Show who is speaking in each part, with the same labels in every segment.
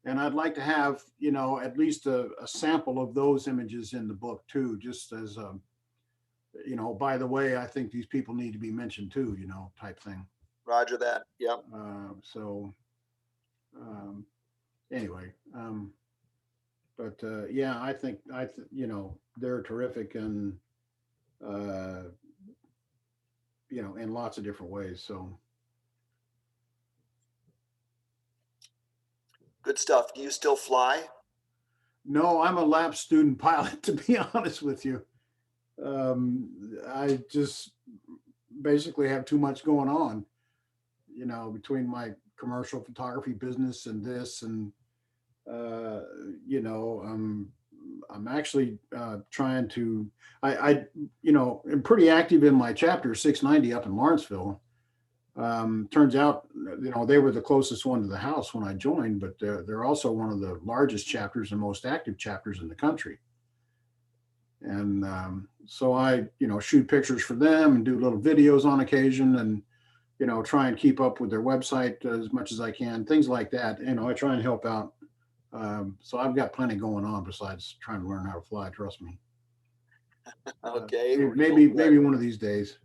Speaker 1: And I'd like to have, at least a sample of those images in the book too, just as by the way, I think these people need to be mentioned too, type thing.
Speaker 2: Roger that. Yep.
Speaker 1: So anyway, but yeah, I think they're terrific, and in lots of different ways. So
Speaker 2: Good stuff. Do you still fly?
Speaker 1: no, I'm a lab student pilot, to be honest with you. I just basically have too much going on, between my commercial photography business and this, and uh, I'm actually trying to. I'm pretty active in my chapter 690 up in Lawrenceville. Turns out, they were the closest one to the house when I joined, but they're also one of the largest chapters and most active chapters in the country. And so I, shoot pictures for them and do little videos on occasion, and try and keep up with their website as much as I can, things like that. I try and help out. So I've got plenty going on besides trying to learn how to fly. Trust me.
Speaker 2: Okay.
Speaker 1: Maybe one of these days.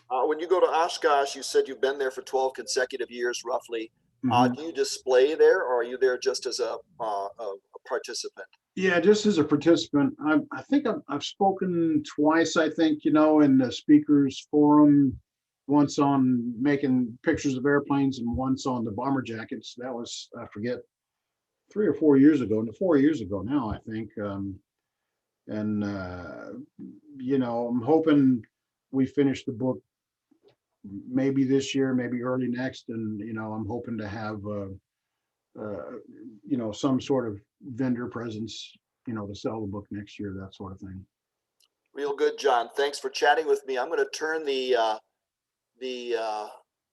Speaker 2: When you go to Oshkosh, you said you've been there for 12 consecutive years, roughly.
Speaker 1: Mm-hmm.
Speaker 2: Do you display there, or are you there just as a participant?
Speaker 1: Yeah, just as a participant. I think I've spoken twice, I think, in the speakers forum, once on making pictures of airplanes and once on the bomber jackets. That was, I forget, 3 or 4 years ago, 4 years ago now, I think. And, I'm hoping we finish the book maybe this year, maybe early next. And, I'm hoping to have, some sort of vendor presence, to sell the book next year, that sort of thing.
Speaker 2: Real good, John. Thanks for chatting with me. I'm going to turn the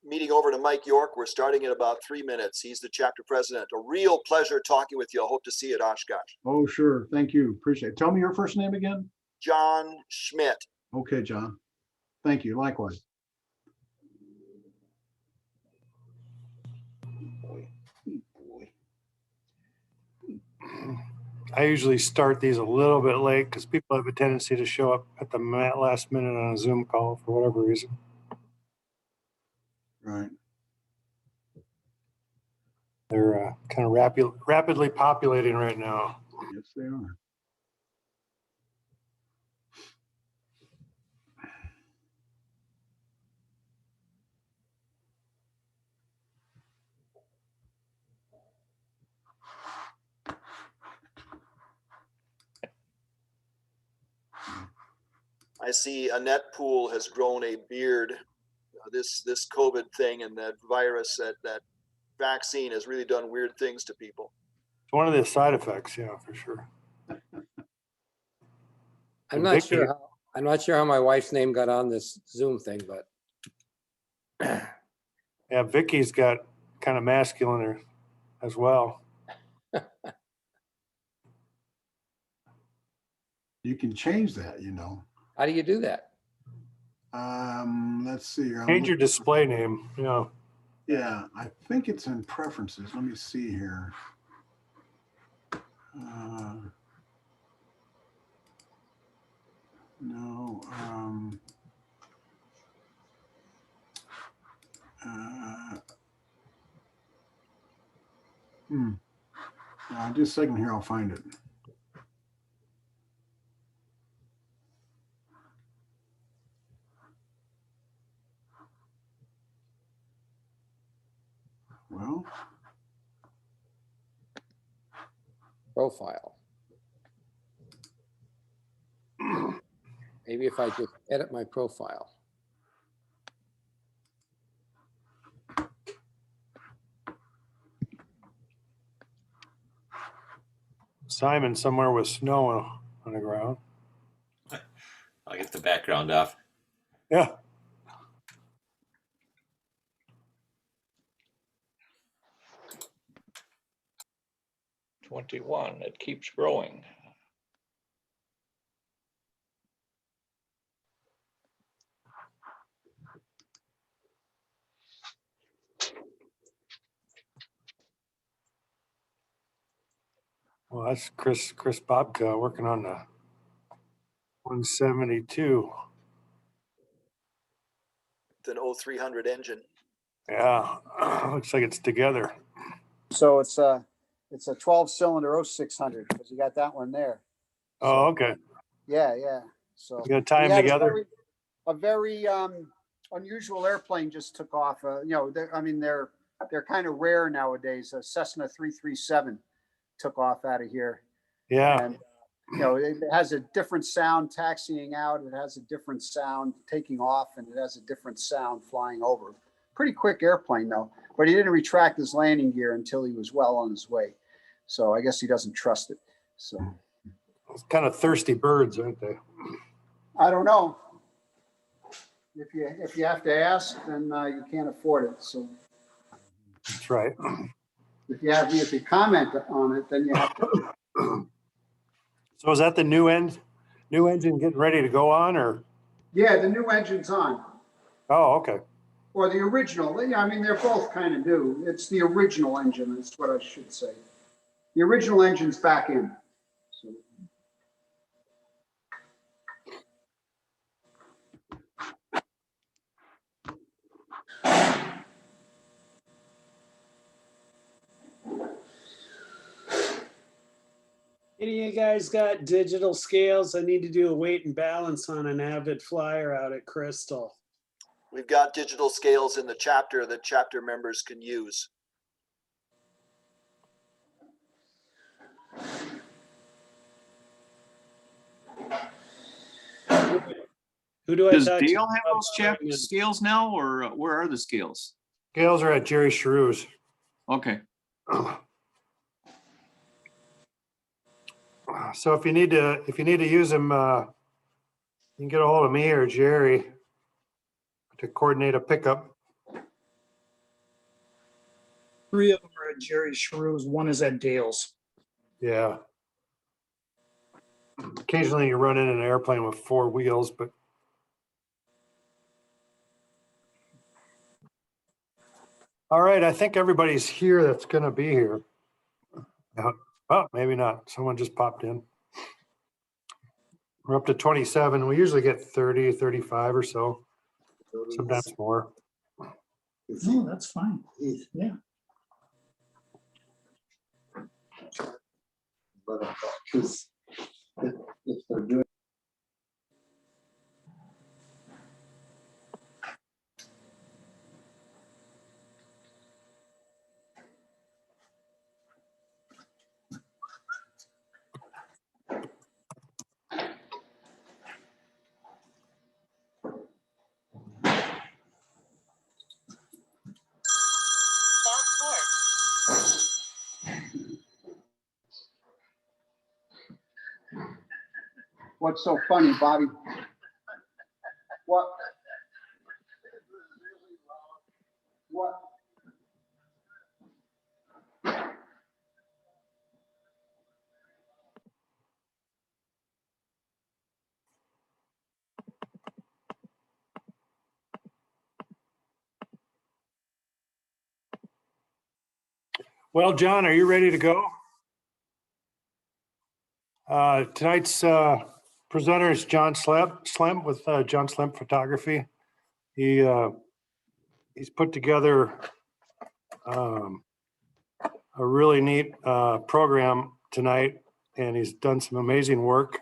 Speaker 2: meeting over to Mike York. We're starting in about 3 minutes. He's the chapter president. A real pleasure talking with you. I hope to see you at Oshkosh.
Speaker 1: Oh, sure. Thank you. Appreciate it. Tell me your first name again.
Speaker 2: John Schmidt.
Speaker 1: Okay, John. Thank you. Likewise.
Speaker 3: I usually start these a little bit late because people have a tendency to show up at the last minute on a Zoom call for whatever reason.
Speaker 1: Right.
Speaker 3: They're kind of rapidly populating right now.
Speaker 1: Yes, they are.
Speaker 2: I see Annette Poole has grown a beard. This COVID thing and that virus, that vaccine has really done weird things to people.
Speaker 3: It's one of the side effects, yeah, for sure.
Speaker 4: I'm not sure how my wife's name got on this Zoom thing, but
Speaker 3: yeah, Vicky's got kind of masculine as well.
Speaker 1: You can change that,
Speaker 4: How do you do that?
Speaker 1: Let's see here.
Speaker 3: Change your display name. Yeah.
Speaker 1: Yeah, I think it's in preferences. Let me see here. No. Just a second here. I'll find it. Well,
Speaker 4: Profile. Maybe if I just edit my profile.
Speaker 3: Simon somewhere with snow on the ground.
Speaker 5: I'll get the background off.
Speaker 3: Yeah.
Speaker 6: '21. It keeps growing.
Speaker 3: that's Chris Bobka working on the 172.
Speaker 2: It's an 0300 engine.
Speaker 3: Yeah, looks like it's together.
Speaker 7: So it's a 12-cylinder 0600 because you got that one there.
Speaker 3: Oh, okay.
Speaker 7: Yeah. So
Speaker 3: You gonna tie
Speaker 7: we
Speaker 3: them
Speaker 7: had
Speaker 3: together?
Speaker 7: a very unusual airplane just took off. They're kind of rare nowadays. A Cessna 337 took off out of here.
Speaker 3: Yeah.
Speaker 7: And it has a different sound taxiing out. It has a different sound taking off, and it has a different sound flying over. Pretty quick airplane though, but he didn't retract his landing gear until he was well on his way. So I guess he doesn't trust it. So
Speaker 3: It's kind of thirsty birds, aren't they?
Speaker 7: I don't know. If you have to ask, then you can't afford it. So
Speaker 3: That's right.
Speaker 7: if you comment on it, then you have to.
Speaker 3: So is that the new engine getting ready to go on, or?
Speaker 7: Yeah, the new engine's on.
Speaker 3: Oh, okay.
Speaker 7: Or the original. Yeah, I mean, they're both kind of new. It's the original engine. That's what I should say. The original engine's back in. So.
Speaker 8: Any of you guys got digital scales? I need to do a weight and balance on an avid flyer out at Crystal.
Speaker 2: We've got digital scales in the chapter that chapter members can use.
Speaker 8: Who do I
Speaker 9: Does
Speaker 8: talk to?
Speaker 9: Dale have those scales now, or where are the scales?
Speaker 3: Scales are at Jerry Shrew's.
Speaker 9: Okay.
Speaker 3: So if you need to use them, you can get a hold of me or Jerry to coordinate a pickup.
Speaker 10: 3 of them are at Jerry Shrew's. 1 is at Dale's.
Speaker 3: Yeah. Occasionally you run in an airplane with 4 wheels, but all right, I think everybody's here that's going to be here. Oh, maybe not. Someone just popped in. We're up to 27. We usually get 30, 35 or so, sometimes more.
Speaker 10: No, that's fine. Yeah.
Speaker 11: But because if they're doing.
Speaker 7: What's so funny, Bobby? What?
Speaker 3: Well, John, are you ready to go? Tonight's presenter is John Slemp with John Slemp Photography. He's put together a really neat program tonight, and he's done some amazing work.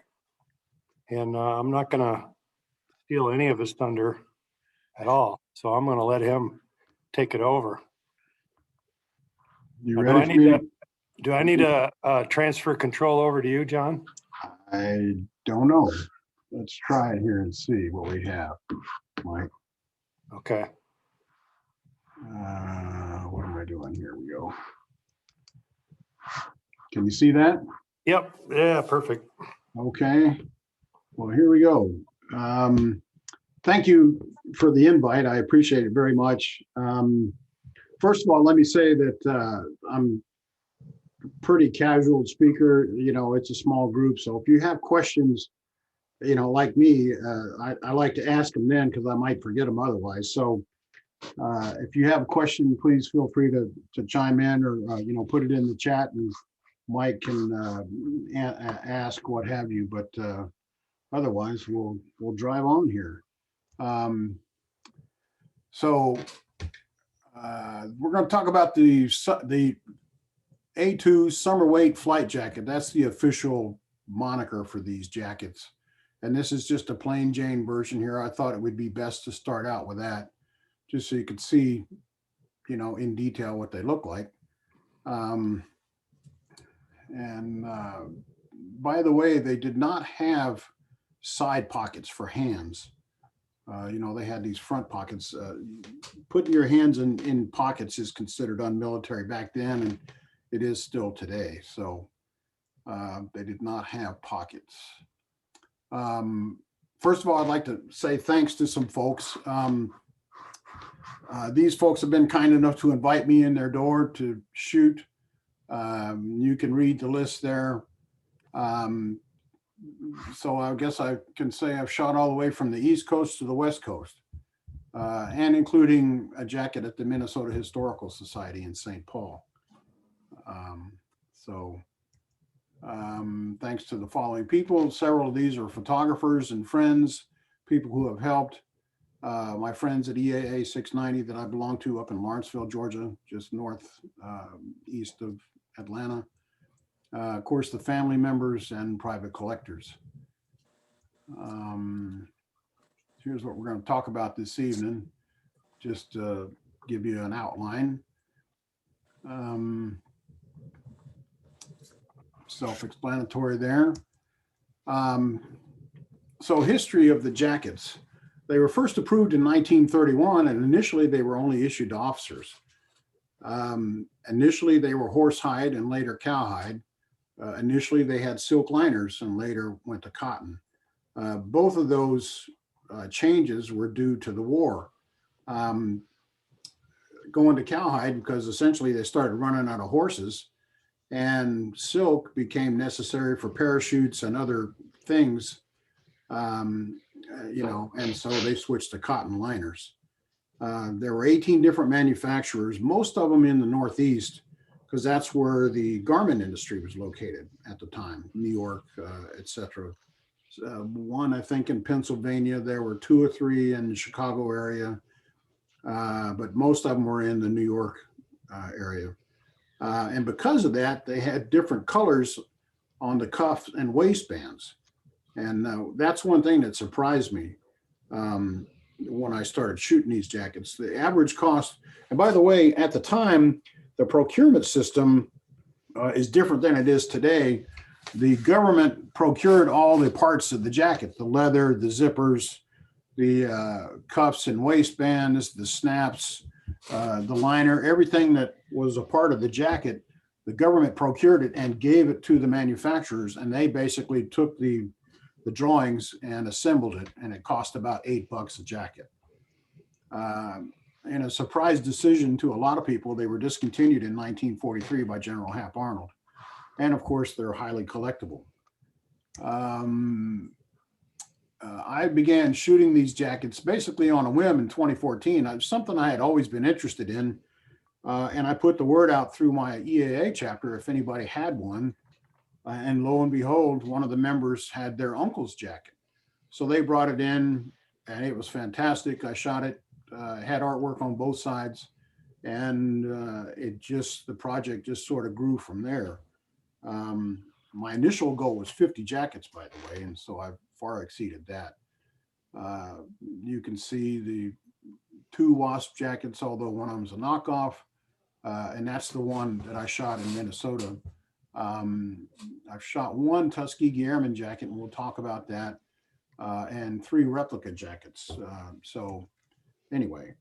Speaker 3: And I'm not going to steal any of his thunder at all, so I'm going to let him take it over.
Speaker 1: You ready for me?
Speaker 3: Do I need to transfer control over to you, John?
Speaker 1: I don't know. Let's try it here and see what we have, Mike.
Speaker 3: Okay.
Speaker 1: What am I doing? Here we go. Can you see that?
Speaker 3: Yep. Yeah, perfect.
Speaker 1: Okay. Well, here we go. Thank you for the invite. I appreciate it very much. First of all, let me say that I'm a pretty casual speaker. You know, it's a small group. So if you have questions, you know, like me, I like to ask them then because I might forget them otherwise. So if you have a question, please feel free to chime in or, you know, put it in the chat and Mike can ask what have you, but otherwise we'll drive on here. So we're going to talk about the A2 summer weight flight jacket. That's the official moniker for these jackets. And this is just a plain Jane version here. I thought it would be best to start out with that, just so you could see, you know, in detail what they look like. By the way, they did not have side pockets for hands. You know, they had these front pockets. Putting your hands in pockets is considered unmilitary back then, and it is still today. So they did not have pockets. First of all, I'd like to say thanks to some folks. These folks have been kind enough to invite me in their door to shoot. You can read the list there. So I guess I can say I've shot all the way from the East Coast to the West Coast, and including a jacket at the Minnesota Historical Society in St. Paul. Thanks to the following people. Several of these are photographers and friends, people who have helped. My friends at EAA 690 that I belong to up in Lawrenceville, Georgia, just east of Atlanta. Of course, the family members and private collectors. Here's what we're going to talk about this evening, just to give you an outline. Self-explanatory there. So history of the jackets. They were first approved in 1931, and initially they were only issued to officers. Initially they were horsehide and later cowhide. Initially they had silk liners and later went to cotton. Both of those changes were due to the war. Going to cowhide because essentially they started running out of horses, and silk became necessary for parachutes and other things, you know, and so they switched to cotton liners. There were 18 different manufacturers, most of them in the Northeast, because that's where the garment industry was located at the time, New York, etc. One, I think, in Pennsylvania. There were 2 or 3 in the Chicago area, but most of them were in the New York area. And because of that, they had different colors on the cuffs and waistbands. And that's one thing that surprised me when I started shooting these jackets. The average cost, and by the way, at the time, the procurement system is different than it is today. The government procured all the parts of the jacket, the leather, the zippers, the cuffs and waistbands, the snaps, the liner, everything that was a part of the jacket. The government procured it and gave it to the manufacturers, and they basically took the drawings and assembled it, and it cost about $8 a jacket. In a surprise decision to a lot of people, they were discontinued in 1943 by General Hap Arnold. And of course, they're highly collectible. I began shooting these jackets basically on a whim in 2014. It's something I had always been interested in. And I put the word out through my EAA chapter if anybody had one. And lo and behold, one of the members had their uncle's jacket. So they brought it in and it was fantastic. I shot it, had artwork on both sides, and the project just sort of grew from there. My initial goal was 50 jackets, by the way, and so I've far exceeded that. You can see the 2 wasp jackets, although one of them's a knockoff, and that's the one that I shot in Minnesota. I've shot 1 Tuskegee Airman jacket, and we'll talk about that, and 3 replica jackets. So anyway,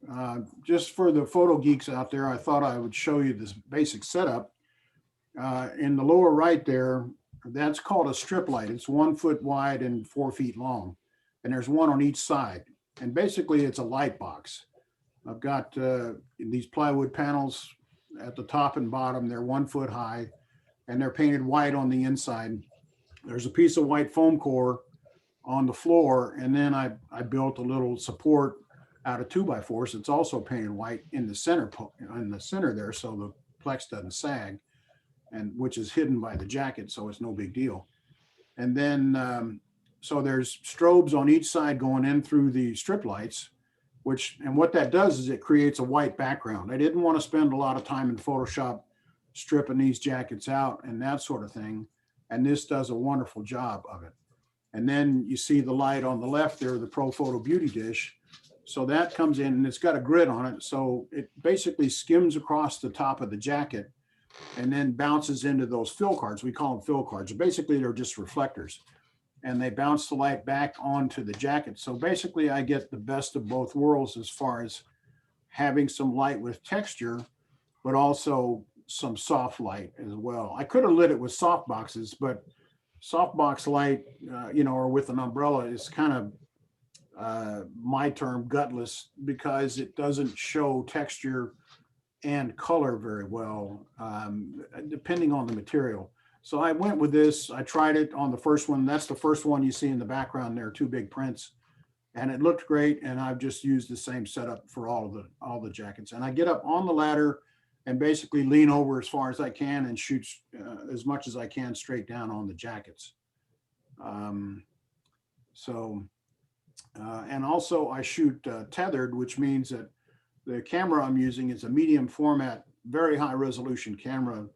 Speaker 1: just for the photo geeks out there, I thought I would show you this basic setup. In the lower right there, that's called a strip light. It's 1 foot wide and 4 feet long, and there's one on each side. And basically it's a light box. I've got these plywood panels at the top and bottom. They're 1 foot high and they're painted white on the inside. There's a piece of white foam core on the floor. And then I built a little support out of 2x4s. It's also painted white in the center there, so the plex doesn't sag. and which is hidden by the jacket, so it's no big deal. And then, so there's strobes on each side going in through the strip lights, and what that does is it creates a white background. I didn't want to spend a lot of time in Photoshop stripping these jackets out and that sort of thing. And this does a wonderful job of it. And then you see the light on the left there, the Pro Photo Beauty Dish. So that comes in and it's got a grid on it. So it basically skims across the top of the jacket and then bounces into those fill cards. We call them fill cards. Basically, they're just reflectors. And they bounce the light back onto the jacket. So basically I get the best of both worlds as far as having some light with texture, but also some soft light as well. I could have lit it with soft boxes, but softbox light, or with an umbrella is kind of my term, gutless, because it doesn't show texture and color very well, depending on the material. So I went with this. I tried it on the first one. That's the first one you see in the background there, 2 big prints, and it looked great. And I've just used the same setup for all the jackets. And I get up on the ladder and basically lean over as far as I can and shoot as much as I can straight down on the jackets. And also I shoot tethered, which means that the camera I'm using is a medium format, very high resolution camera.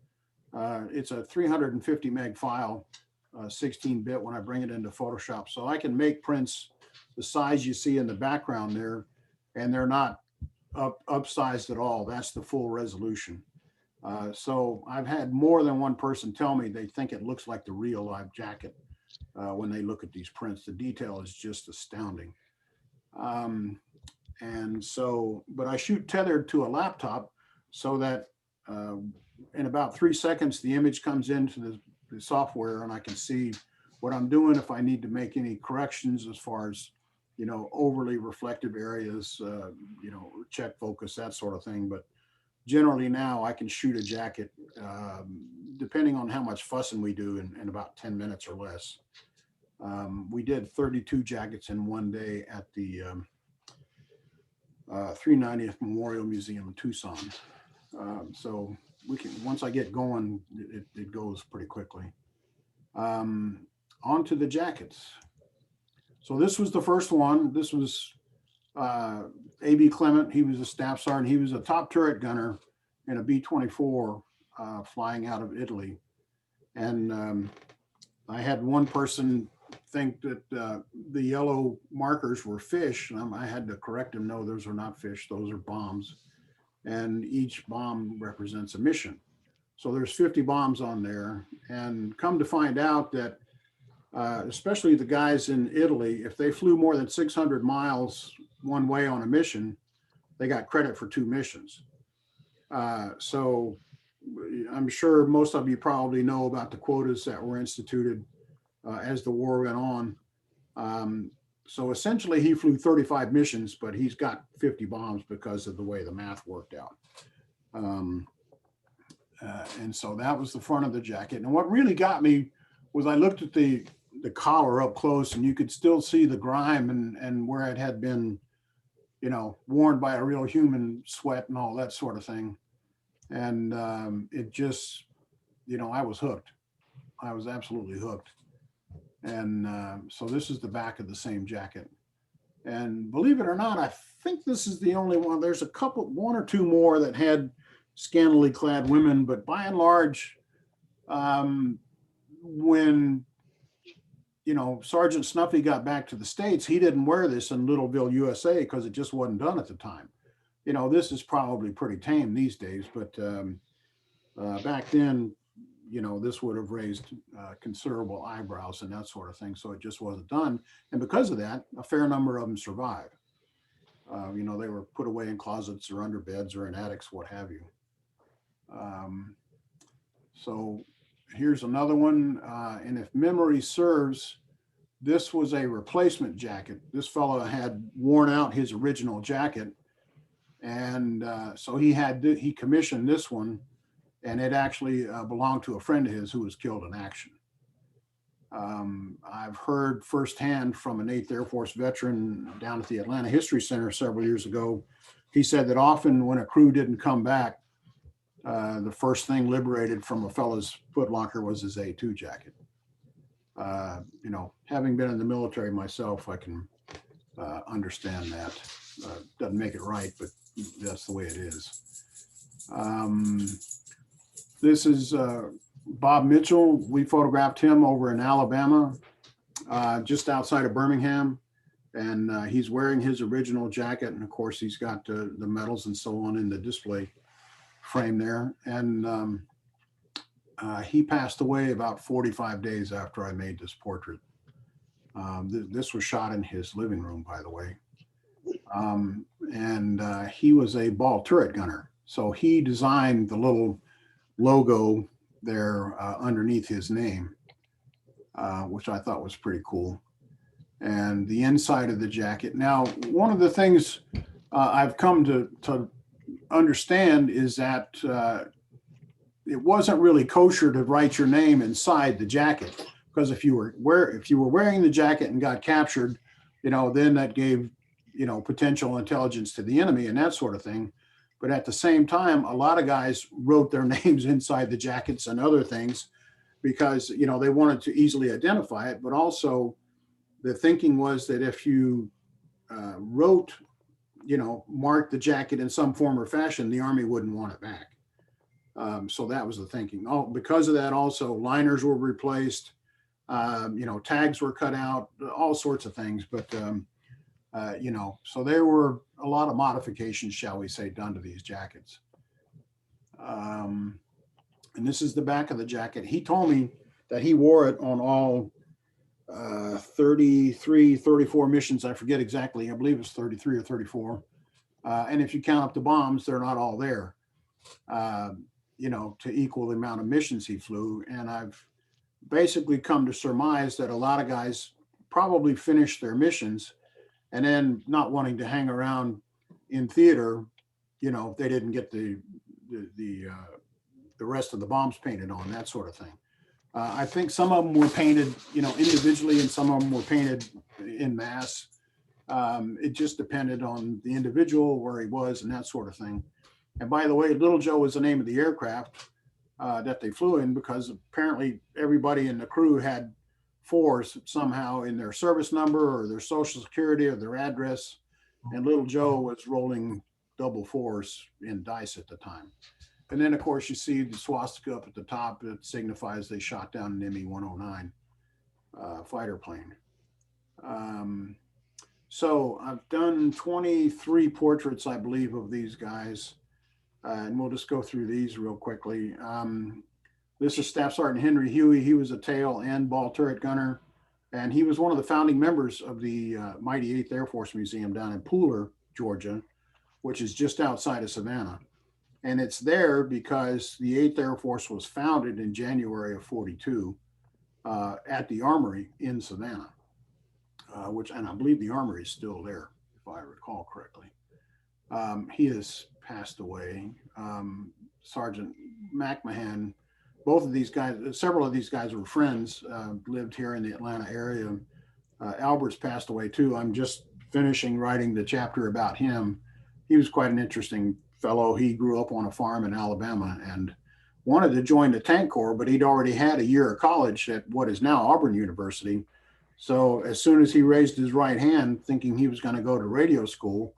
Speaker 1: It's a 350 meg file, 16-bit when I bring it into Photoshop. So I can make prints the size you see in the background there, and they're not upsized at all. That's the full resolution. So I've had more than one person tell me they think it looks like the real live jacket when they look at these prints. The detail is just astounding. And so, but I shoot tethered to a laptop so that in about 3 seconds, the image comes into the software and I can see what I'm doing, if I need to make any corrections as far as, overly reflective areas, check focus, that sort of thing. But generally now I can shoot a jacket, depending on how much fussing we do, in about 10 minutes or less. We did 32 jackets in one day at the 390th Memorial Museum in Tucson. So we can, once I get going, it goes pretty quickly. On to the jackets. So this was the first one. This was A.B. Clement. He was a staff sergeant. He was a top turret gunner in a B-24 flying out of Italy. And I had one person think that the yellow markers were fish. And I had to correct him. No, those are not fish. Those are bombs. And each bomb represents a mission. So there's 50 bombs on there. And come to find out that especially the guys in Italy, if they flew more than 600 miles one way on a mission, they got credit for 2 missions. So I'm sure most of you probably know about the quotas that were instituted as the war went on. So essentially he flew 35 missions, but he's got 50 bombs because of the way the math worked out. And so that was the front of the jacket. And what really got me was I looked at the collar up close, and you could still see the grime and where it had been, worn by a real human, sweat and all that sort of thing. And it just, I was hooked. I was absolutely hooked. And so this is the back of the same jacket. And believe it or not, I think this is the only one. There's one or two more that had scantily clad women, but by and large, when Sergeant Snuffy got back to the States, he didn't wear this in Littleville, USA, because it just wasn't done at the time. This is probably pretty tame these days, but back then, this would have raised considerable eyebrows and that sort of thing. So it just wasn't done. And because of that, a fair number of them survived. They were put away in closets or under beds or in attics, what have you. So here's another one. And if memory serves, this was a replacement jacket. This fellow had worn out his original jacket. And so he commissioned this one, and it actually belonged to a friend of his who was killed in action. I've heard firsthand from an 8th Air Force veteran down at the Atlanta History Center several years ago. He said that often when a crew didn't come back, the first thing liberated from a fellow's footlocker was his A2 jacket. You know, having been in the military myself, I can understand that. Doesn't make it right, but that's the way it is. This is Bob Mitchell. We photographed him over in Alabama, just outside of Birmingham. And he's wearing his original jacket. And of course, he's got the medals and so on in the display frame there. And he passed away about 45 days after I made this portrait. This was shot in his living room, by the way. And he was a ball turret gunner. So he designed the little logo there underneath his name, which I thought was pretty cool. And the inside of the jacket. Now, one of the things I've come to understand is that it wasn't really kosher to write your name inside the jacket, because if you were wearing the jacket and got captured, you know, then that gave, you know, potential intelligence to the enemy and that sort of thing. But at the same time, a lot of guys wrote their names inside the jackets and other things because, you know, they wanted to easily identify it. But also the thinking was that if you wrote, you know, marked the jacket in some form or fashion, the Army wouldn't want it back. So that was the thinking. Oh, because of that, also liners were replaced, you know, tags were cut out, all sorts of things. But, you know, so there were a lot of modifications, shall we say, done to these jackets. And this is the back of the jacket. He told me that he wore it on all 33, 34 missions. I forget exactly. I believe it's 33 or 34. And if you count up the bombs, they're not all there, you know, to equal the amount of missions he flew. And I've basically come to surmise that a lot of guys probably finished their missions and then not wanting to hang around in theater, you know, they didn't get the rest of the bombs painted on, that sort of thing. I think some of them were painted, you know, individually, and some of them were painted in mass. It just depended on the individual, where he was, and that sort of thing. And by the way, Little Joe was the name of the aircraft that they flew in, because apparently everybody in the crew had fours somehow in their service number or their social security or their address. And Little Joe was rolling double fours in dice at the time. And then, of course, you see the swastika up at the top that signifies they shot down an ME-109 fighter plane. So I've done 23 portraits, I believe, of these guys. And we'll just go through these real quickly. This is Staff Sergeant Henry Huey. He was a tail and ball turret gunner. And he was one of the founding members of the mighty 8th Air Force Museum down in Pooler, Georgia, which is just outside of Savannah. And it's there because the 8th Air Force was founded in January of 42 at the Armory in Savannah, and I believe the Armory is still there, if I recall correctly. He has passed away. Sergeant McMahon, both of these guys, several of these guys were friends, lived here in the Atlanta area. Albert's passed away too. I'm just finishing writing the chapter about him. He was quite an interesting fellow. He grew up on a farm in Alabama and wanted to join the tank corps, but he'd already had a year of college at what is now Auburn University. So as soon as he raised his right hand, thinking he was going to go to radio school,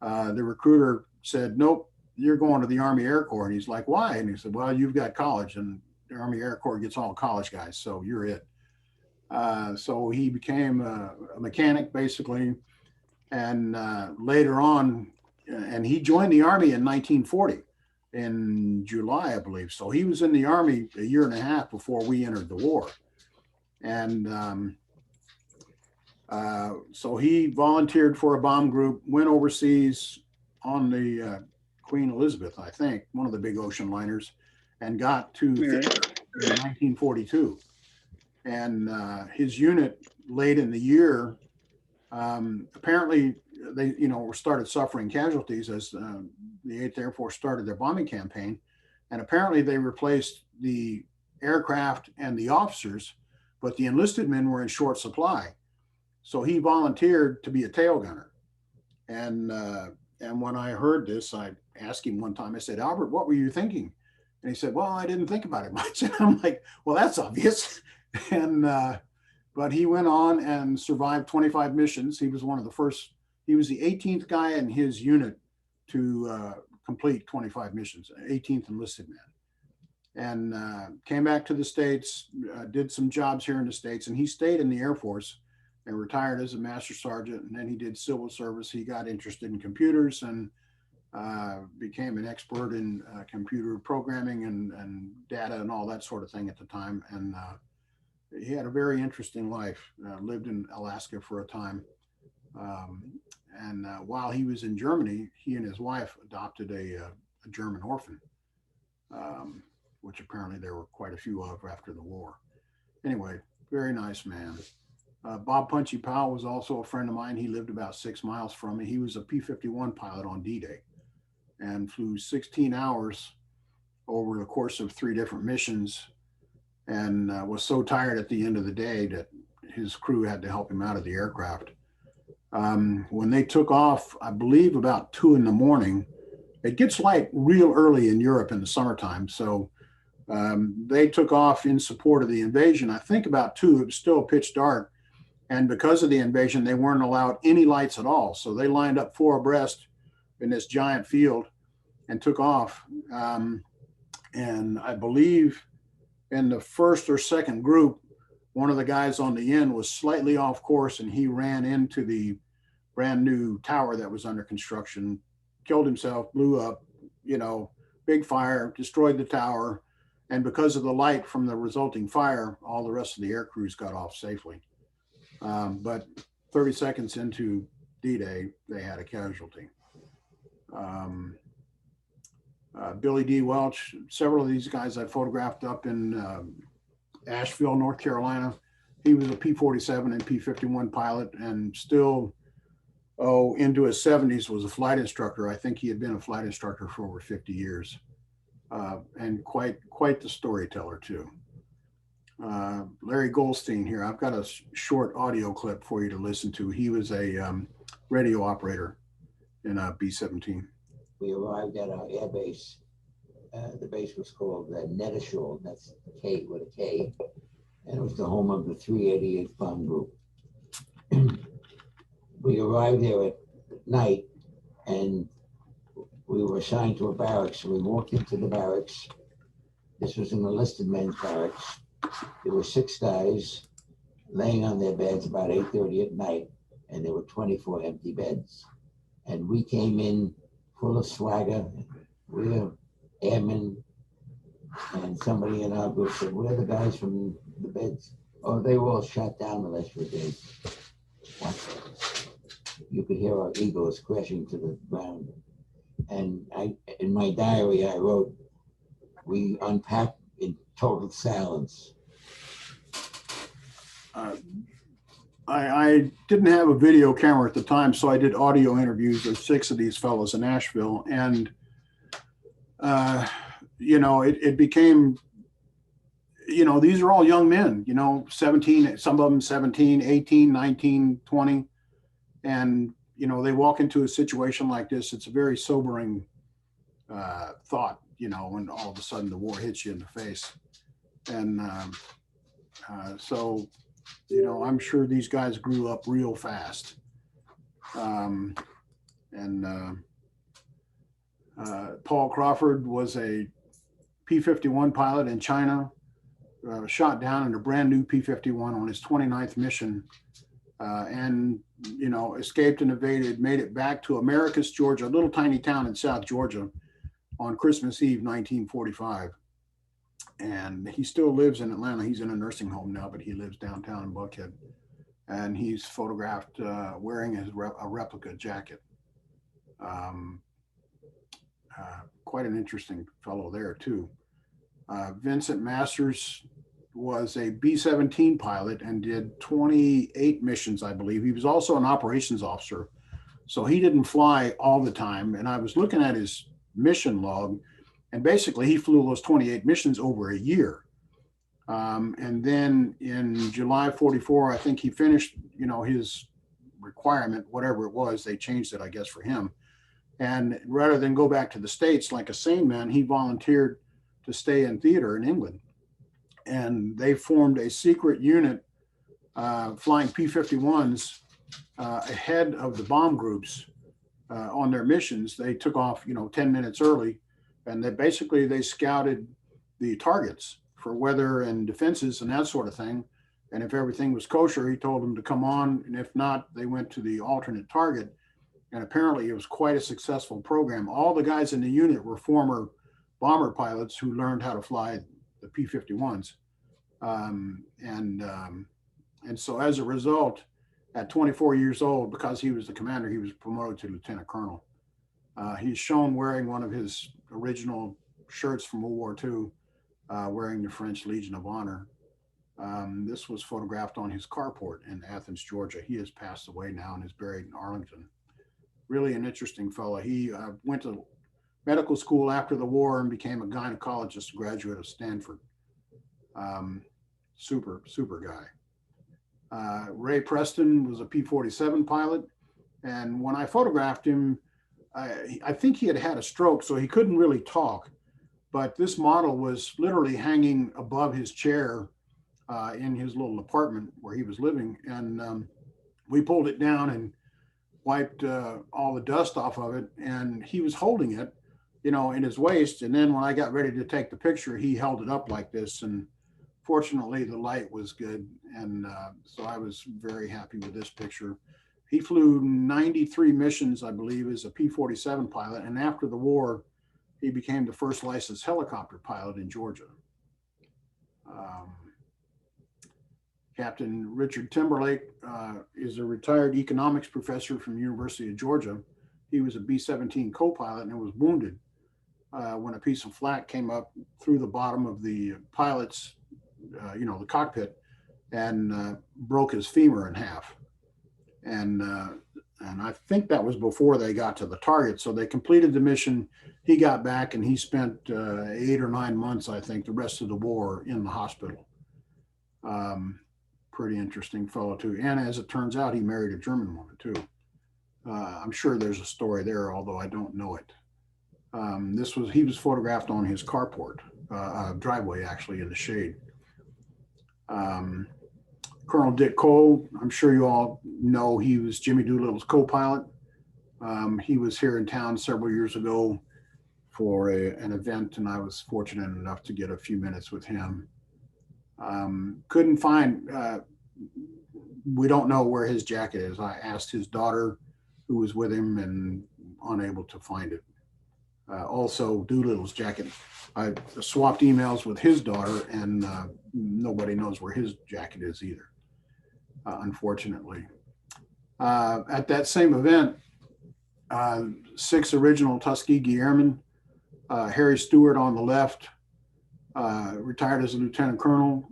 Speaker 1: the recruiter said, "Nope, you're going to the Army Air Corps." And he's like, "Why?" And he said, "Well, you've got college, and the Army Air Corps gets all college guys, so you're it." So he became a mechanic, basically. And later on, and he joined the Army in 1940 in July, I believe. So he was in the Army a year and a half before we entered the war. And so he volunteered for a bomb group, went overseas on the Queen Elizabeth, I think, one of the big ocean liners, and got to theater in 1942. And his unit late in the year, apparently they, you know, started suffering casualties as the 8th Air Force started their bombing campaign. And apparently they replaced the aircraft and the officers, but the enlisted men were in short supply. So he volunteered to be a tail gunner. And when I heard this, I asked him one time, I said, "Albert, what were you thinking?" And he said, well, I didn't think about it much. And I'm like, well, that's obvious. And, but he went on and survived 25 missions. He was one of the first, he was the 18th guy in his unit to complete 25 missions, 18th enlisted man. And came back to the States, did some jobs here in the States, and he stayed in the Air Force and retired as a master sergeant. And then he did civil service. He got interested in computers and became an expert in computer programming and data and all that sort of thing at the time. And he had a very interesting life, lived in Alaska for a time. And while he was in Germany, he and his wife adopted a German orphan, which apparently there were quite a few of after the war. Anyway, very nice man. Bob Punchy Powell was also a friend of mine. He lived about 6 miles from me. He was a P-51 pilot on D-Day and flew 16 hours over the course of 3 different missions, and was so tired at the end of the day that his crew had to help him out of the aircraft. When they took off, I believe about 2 in the morning, it gets light real early in Europe in the summertime. So they took off in support of the invasion. I think about 2, it was still pitch dark. And because of the invasion, they weren't allowed any lights at all. So they lined up 4 abreast in this giant field and took off. And I believe in the first or second group, one of the guys on the end was slightly off course, and he ran into the brand new tower that was under construction, killed himself, blew up, you know, big fire, destroyed the tower. And because of the light from the resulting fire, all the rest of the air crews got off safely. But 30 seconds into D-Day, they had a casualty. Billy D. Welch, several of these guys I photographed up in Asheville, North Carolina. He was a P-47 and P-51 pilot, and still, into his 70s was a flight instructor. I think he had been a flight instructor for over 50 years, and quite the storyteller too. Larry Goldstein here. I've got a short audio clip for you to listen to. He was a radio operator in a B-17.
Speaker 12: We arrived at our air base. The base was called Nettishall. That's K with a K. And it was the home of the 388th Bomb Group. We arrived there at night, and we were assigned to a barracks. So we walked into the barracks. This was an enlisted men's barracks. There were 6 guys laying on their beds about 8:30 at night, and there were 24 empty beds. And we came in full of swagger. We're airmen. And somebody in our group said, "Where are the guys from the beds?" "Oh, they were all shot down the last few days." What? You could hear our egos crashing to the ground. And in my diary, I wrote, "We unpacked in total silence."
Speaker 1: I didn't have a video camera at the time, so I did audio interviews with 6 of these fellows in Asheville. And, you know, it became, you know, these are all young men, you know, 17, some of them 17, 18, 19, 20. And, you know, they walk into a situation like this. It's a very sobering thought, you know, when all of a sudden the war hits you in the face. And so, you know, I'm sure these guys grew up real fast. Paul Crawford was a P-51 pilot in China, shot down in a brand new P-51 on his 29th mission, and, you know, escaped and evaded, made it back to Americus, Georgia, a little tiny town in South Georgia, on Christmas Eve, 1945. And he still lives in Atlanta. He's in a nursing home now, but he lives downtown in Buckhead. And he's photographed wearing a replica jacket. Quite an interesting fellow there too. Vincent Masters was a B-17 pilot and did 28 missions, I believe. He was also an operations officer, so he didn't fly all the time. And I was looking at his mission log, and basically he flew those 28 missions over a year. And then in July 44, I think he finished, you know, his requirement, whatever it was. They changed it, I guess, for him. And rather than go back to the States like a sane man, he volunteered to stay in theater in England. And they formed a secret unit flying P-51s ahead of the bomb groups on their missions. They took off, 10 minutes early, and they scouted the targets for weather and defenses and that sort of thing. And if everything was kosher, he told them to come on. And if not, they went to the alternate target. And apparently it was quite a successful program. All the guys in the unit were former bomber pilots who learned how to fly the P-51s. And so as a result, at 24 years old, because he was the commander, he was promoted to lieutenant colonel. He's shown wearing one of his original shirts from World War II, wearing the French Legion of Honor. This was photographed on his carport in Athens, Georgia. He has passed away now and is buried in Arlington. Really an interesting fellow. He went to medical school after the war and became a gynecologist, a graduate of Stanford. Super guy. Ray Preston was a P-47 pilot. And when I photographed him, I think he had had a stroke, so he couldn't really talk. But this model was literally hanging above his chair in his little apartment where he was living. And we pulled it down and wiped all the dust off of it. And he was holding it, in his waist. And then when I got ready to take the picture, he held it up like this. And fortunately, the light was good. And so I was very happy with this picture. He flew 93 missions, I believe, as a P-47 pilot. And after the war, he became the first licensed helicopter pilot in Georgia. Captain Richard Timberlake is a retired economics professor from the University of Georgia. He was a B-17 co-pilot and was wounded when a piece of flak came up through the bottom of the pilot's, the cockpit, and broke his femur in half. And I think that was before they got to the target. So they completed the mission. He got back and he spent 8 or 9 months, I think, the rest of the war in the hospital. Pretty interesting fellow too. And as it turns out, he married a German woman too. I'm sure there's a story there, although I don't know it. He was photographed on his carport, driveway actually, in the shade. Colonel Dick Cole, I'm sure you all know, he was Jimmy Doolittle's co-pilot. He was here in town several years ago for an event, and I was fortunate enough to get a few minutes with him. Couldn't find, we don't know where his jacket is. I asked his daughter who was with him and unable to find it. Also, Doolittle's jacket, I swapped emails with his daughter and nobody knows where his jacket is either, unfortunately. At that same event, 6 original Tuskegee Airmen, Harry Stewart on the left, retired as a lieutenant colonel.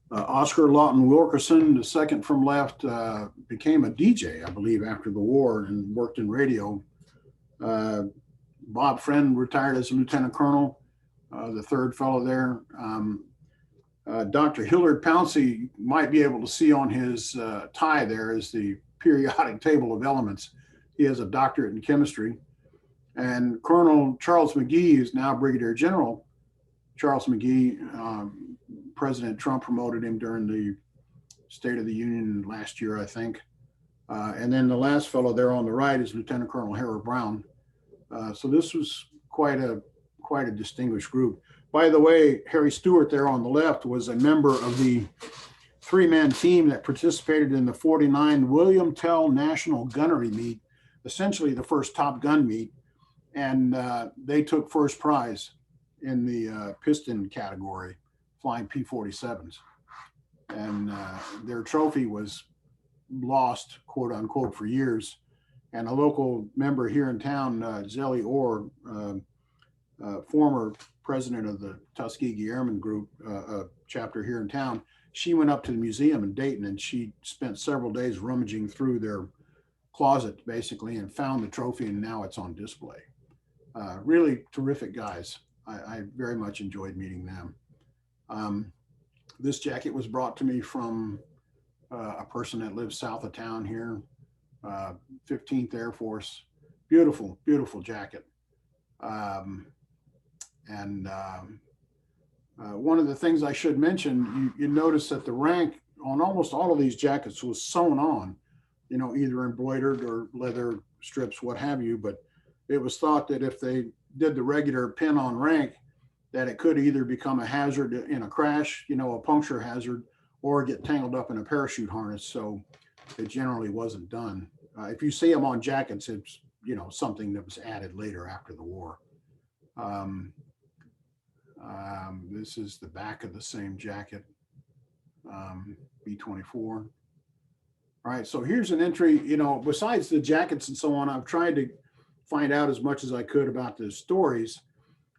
Speaker 1: Oscar Lawton Wilkerson, the second from left, became a DJ, I believe, after the war and worked in radio. Bob Friend retired as a lieutenant colonel, the third fellow there. Dr. Hillard Pouncey might be able to see on his tie there is the periodic table of elements. He has a doctorate in chemistry. And Colonel Charles McGee is now Brigadier General. Charles McGee, President Trump promoted him during the State of the Union last year, I think. And then the last fellow there on the right is Lieutenant Colonel Harold Brown. So this was quite a distinguished group. By the way, Harry Stewart there on the left was a member of the 3-man team that participated in the 49 William Tell National Gunnery Meet, essentially the first Top Gun meet. And they took first prize in the piston category, flying P-47s. And their trophy was lost, quote unquote, for years. And a local member here in town, Zelly Orr, former president of the Tuskegee Airmen Group chapter here in town, she went up to the museum in Dayton and she spent several days rummaging through their closet, basically, and found the trophy, and now it's on display. Really terrific guys. I very much enjoyed meeting them. This jacket was brought to me from a person that lives south of town here, 15th Air Force. Beautiful, beautiful jacket. And one of the things I should mention, you notice that the rank on almost all of these jackets was sewn on, you know, either embroidered or leather strips, what have you. But it was thought that if they did the regular pin on rank, that it could either become a hazard in a crash, you know, a puncture hazard, or get tangled up in a parachute harness. So it generally wasn't done. If you see them on jackets, it's, you know, something that was added later after the war. This is the back of the same jacket, B-24. All right, so here's an entry, you know, besides the jackets and so on, I've tried to find out as much as I could about the stories.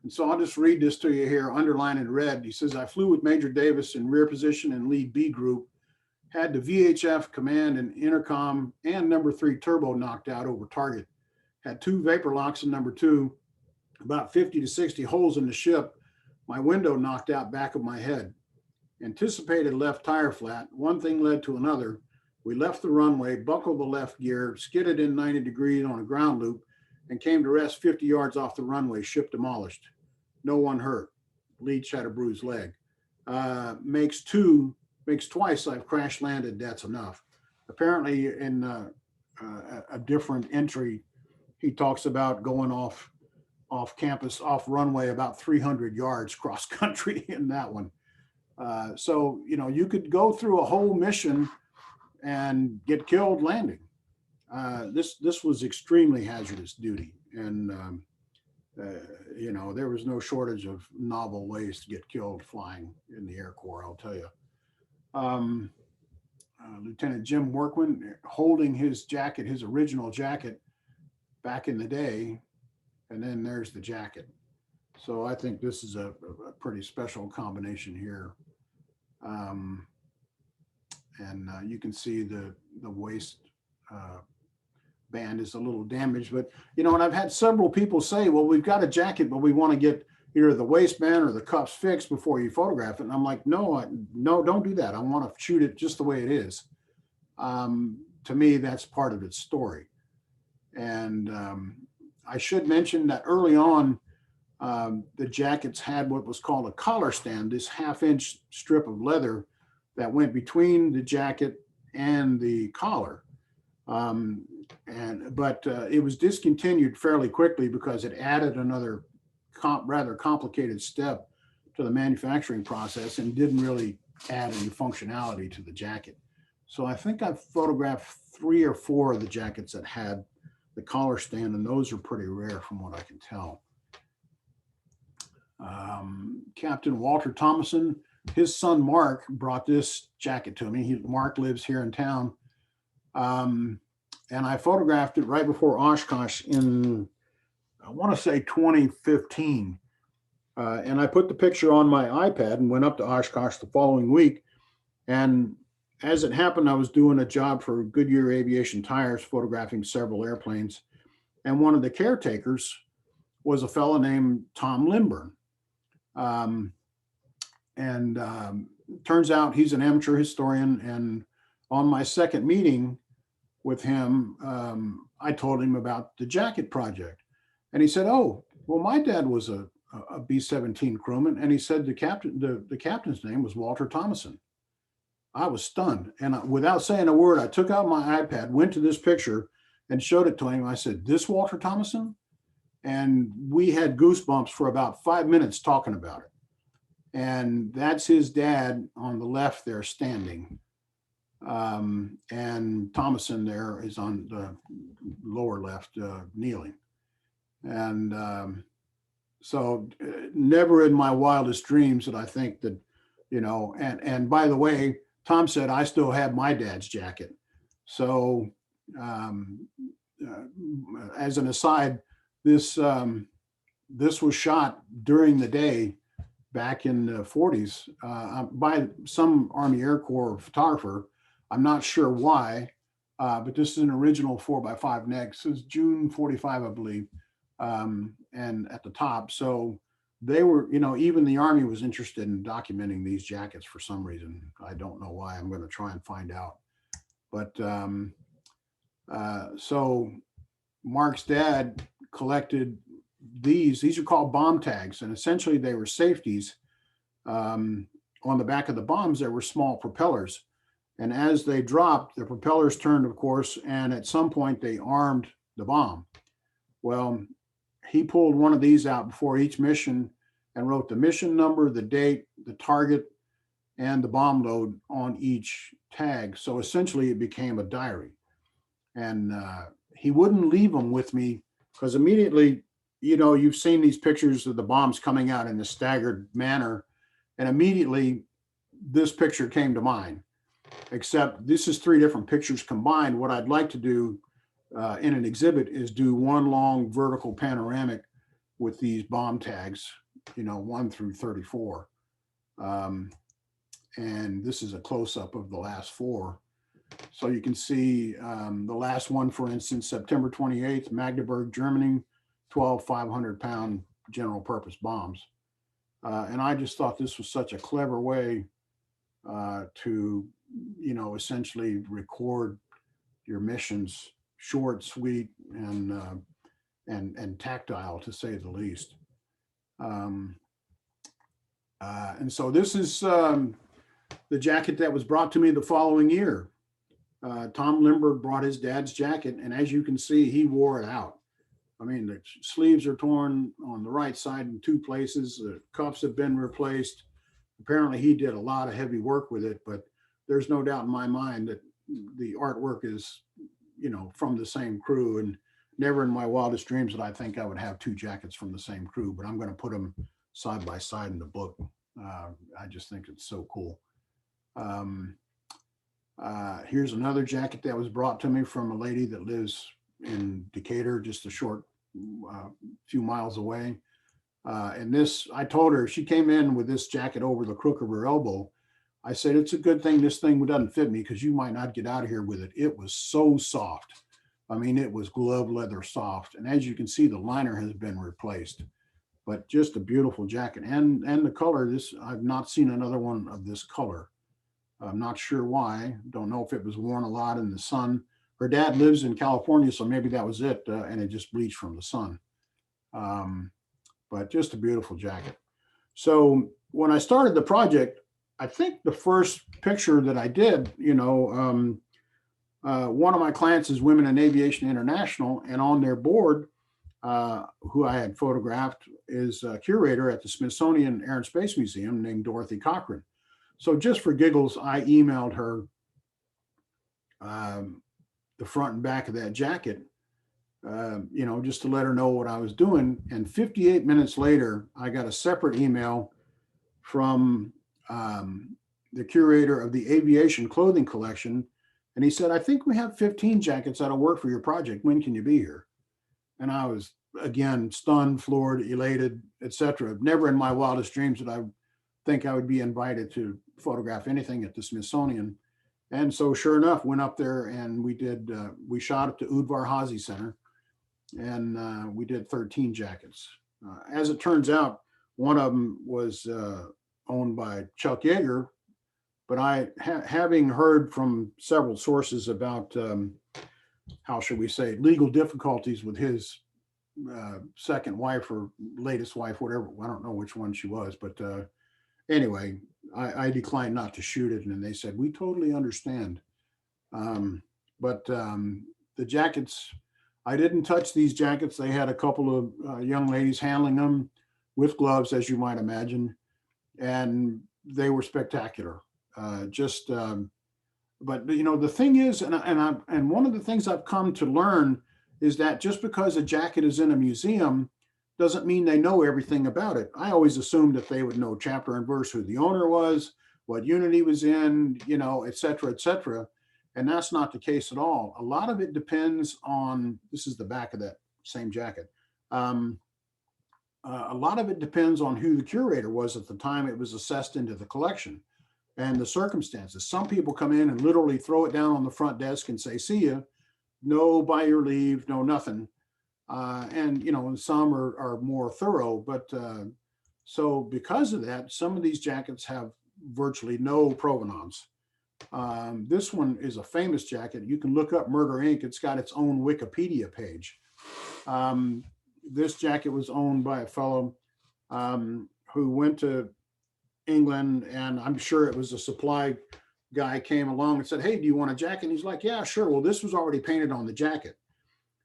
Speaker 1: And so I'll just read this to you here, underlined in red. He says, I flew with Major Davis in rear position and lead B group, had the VHF command and intercom and number 3 turbo knocked out over target, had 2 vapor locks in number 2, about 50 to 60 holes in the ship, my window knocked out back of my head, anticipated left tire flat, one thing led to another. We left the runway, buckled the left gear, skidded in 90 degrees on a ground loop, and came to rest 50 yards off the runway, ship demolished. No one hurt. Leach had a bruised leg. Makes twice I've crash landed, that's enough. Apparently in a different entry, he talks about going off campus, off runway about 300 yards cross country in that one. So, you know, you could go through a whole mission and get killed landing. This was extremely hazardous duty. And, you know, there was no shortage of novel ways to get killed flying in the Air Corps, I'll tell you. Lieutenant Jim Workman holding his jacket, his original jacket back in the day. And then there's the jacket. So I think this is a pretty special combination here. You can see the waist band is a little damaged, but you know, and I've had several people say, well, we've got a jacket, but we want to get either the waistband or the cuffs fixed before you photograph it. And I'm like, no, don't do that. I want to shoot it just the way it is. To me, that's part of its story. And I should mention that early on, the jackets had what was called a collar stand, this 1/2-inch strip of leather that went between the jacket and the collar. But it was discontinued fairly quickly because it added another rather complicated step to the manufacturing process and didn't really add any functionality to the jacket. So I think I've photographed 3 or 4 of the jackets that had the collar stand, and those are pretty rare from what I can tell. Captain Walter Thomason, his son Mark brought this jacket to me. Mark lives here in town. And I photographed it right before Oshkosh in, I want to say 2015. And I put the picture on my iPad and went up to Oshkosh the following week. And as it happened, I was doing a job for Goodyear Aviation Tires, photographing several airplanes. And one of the caretakers was a fellow named Tom Lindburn. Turns out he's an amateur historian. And on my second meeting with him, I told him about the jacket project. And he said, oh, well, my dad was a B-17 crewman. And he said the captain's name was Walter Thomason. I was stunned. And without saying a word, I took out my iPad, went to this picture and showed it to him. I said, this Walter Thomason? And we had goosebumps for about 5 minutes talking about it. And that's his dad on the left there standing. And Thomason there is on the lower left, kneeling. And so never in my wildest dreams did I think that, you know, and by the way, Tom said, I still have my dad's jacket. So as an aside, this was shot during the day back in the 40s by some Army Air Corps photographer. I'm not sure why, but this is an original 4x5 neg. So it's June 45, I believe, and at the top. So they were, you know, even the Army was interested in documenting these jackets for some reason. I don't know why. I'm going to try and find out. But so Mark's dad collected these are called bomb tags, and essentially they were safeties. On the back of the bombs, there were small propellers. And as they dropped, the propellers turned, of course, and at some point they armed the bomb. Well, he pulled one of these out before each mission and wrote the mission number, the date, the target, and the bomb load on each tag. So essentially it became a diary. And he wouldn't leave them with me because immediately, you know, you've seen these pictures of the bombs coming out in a staggered manner. And immediately this picture came to mind, except this is 3 different pictures combined. What I'd like to do in an exhibit is do one long vertical panoramic with these bomb tags, you know, 1 through 34. And this is a close-up of the last 4. So you can see the last one, for instance, September 28th, Magdeburg, Germany, 12 500-pound general purpose bombs. And I just thought this was such a clever way to, you know, essentially record your missions, short, sweet, and tactile, to say the least. And so this is the jacket that was brought to me the following year. Tom Lindbergh brought his dad's jacket, and as you can see, he wore it out. I mean, the sleeves are torn on the right side in 2 places. The cuffs have been replaced. Apparently he did a lot of heavy work with it, but there's no doubt in my mind that the artwork is, you know, from the same crew, and never in my wildest dreams did I think I would have 2 jackets from the same crew, but I'm going to put them side by side in the book. I just think it's so cool. Here's another jacket that was brought to me from a lady that lives in Decatur, just a short few miles away. And this, I told her, she came in with this jacket over the crook of her elbow. I said, it's a good thing this thing doesn't fit me because you might not get out of here with it. It was so soft. I mean, it was glove leather soft. And as you can see, the liner has been replaced, but just a beautiful jacket. And the color, this, I've not seen another one of this color. I'm not sure why. Don't know if it was worn a lot in the sun. Her dad lives in California, so maybe that was it, and it just bleached from the sun. But just a beautiful jacket. So when I started the project, I think the first picture that I did, you know, one of my clients is Women in Aviation International, and on their board, who I had photographed, is a curator at the Smithsonian Air and Space Museum named Dorothy Cochran. So just for giggles, I emailed her the front and back of that jacket, you know, just to let her know what I was doing. And 58 minutes later, I got a separate email from the curator of the aviation clothing collection. And he said, I think we have 15 jackets that'll work for your project. When can you be here? And I was, again, stunned, floored, elated, etc. Never in my wildest dreams did I think I would be invited to photograph anything at the Smithsonian. And so sure enough, went up there and we shot at the Udvar Hazy Center, and we did 13 jackets. As it turns out, one of them was owned by Chuck Yeager, but having heard from several sources about, how should we say, legal difficulties with his second wife or latest wife, whatever, I don't know which one she was, but anyway, I declined not to shoot it, and they said, we totally understand. But the jackets, I didn't touch these jackets. They had a couple of young ladies handling them with gloves, as you might imagine, and they were spectacular. But you know, the thing is, and one of the things I've come to learn is that just because a jacket is in a museum doesn't mean they know everything about it. I always assumed that they would know chapter and verse, who the owner was, what unit he was in, you know, et cetera, et cetera. And that's not the case at all. A lot of it depends on, this is the back of that same jacket. A lot of it depends on who the curator was at the time it was assessed into the collection and the circumstances. Some people come in and literally throw it down on the front desk and say, see ya, no by your leave, no nothing. And, you know, some are more thorough, but so because of that, some of these jackets have virtually no provenance. This one is a famous jacket. You can look up Murder Inc. It's got its own Wikipedia page. this jacket was owned by a fellow who went to England, and I'm sure it was a supply guy came along and said, "Hey, do you want a jacket?" And he's like, "Yeah, sure." Well, this was already painted on the jacket.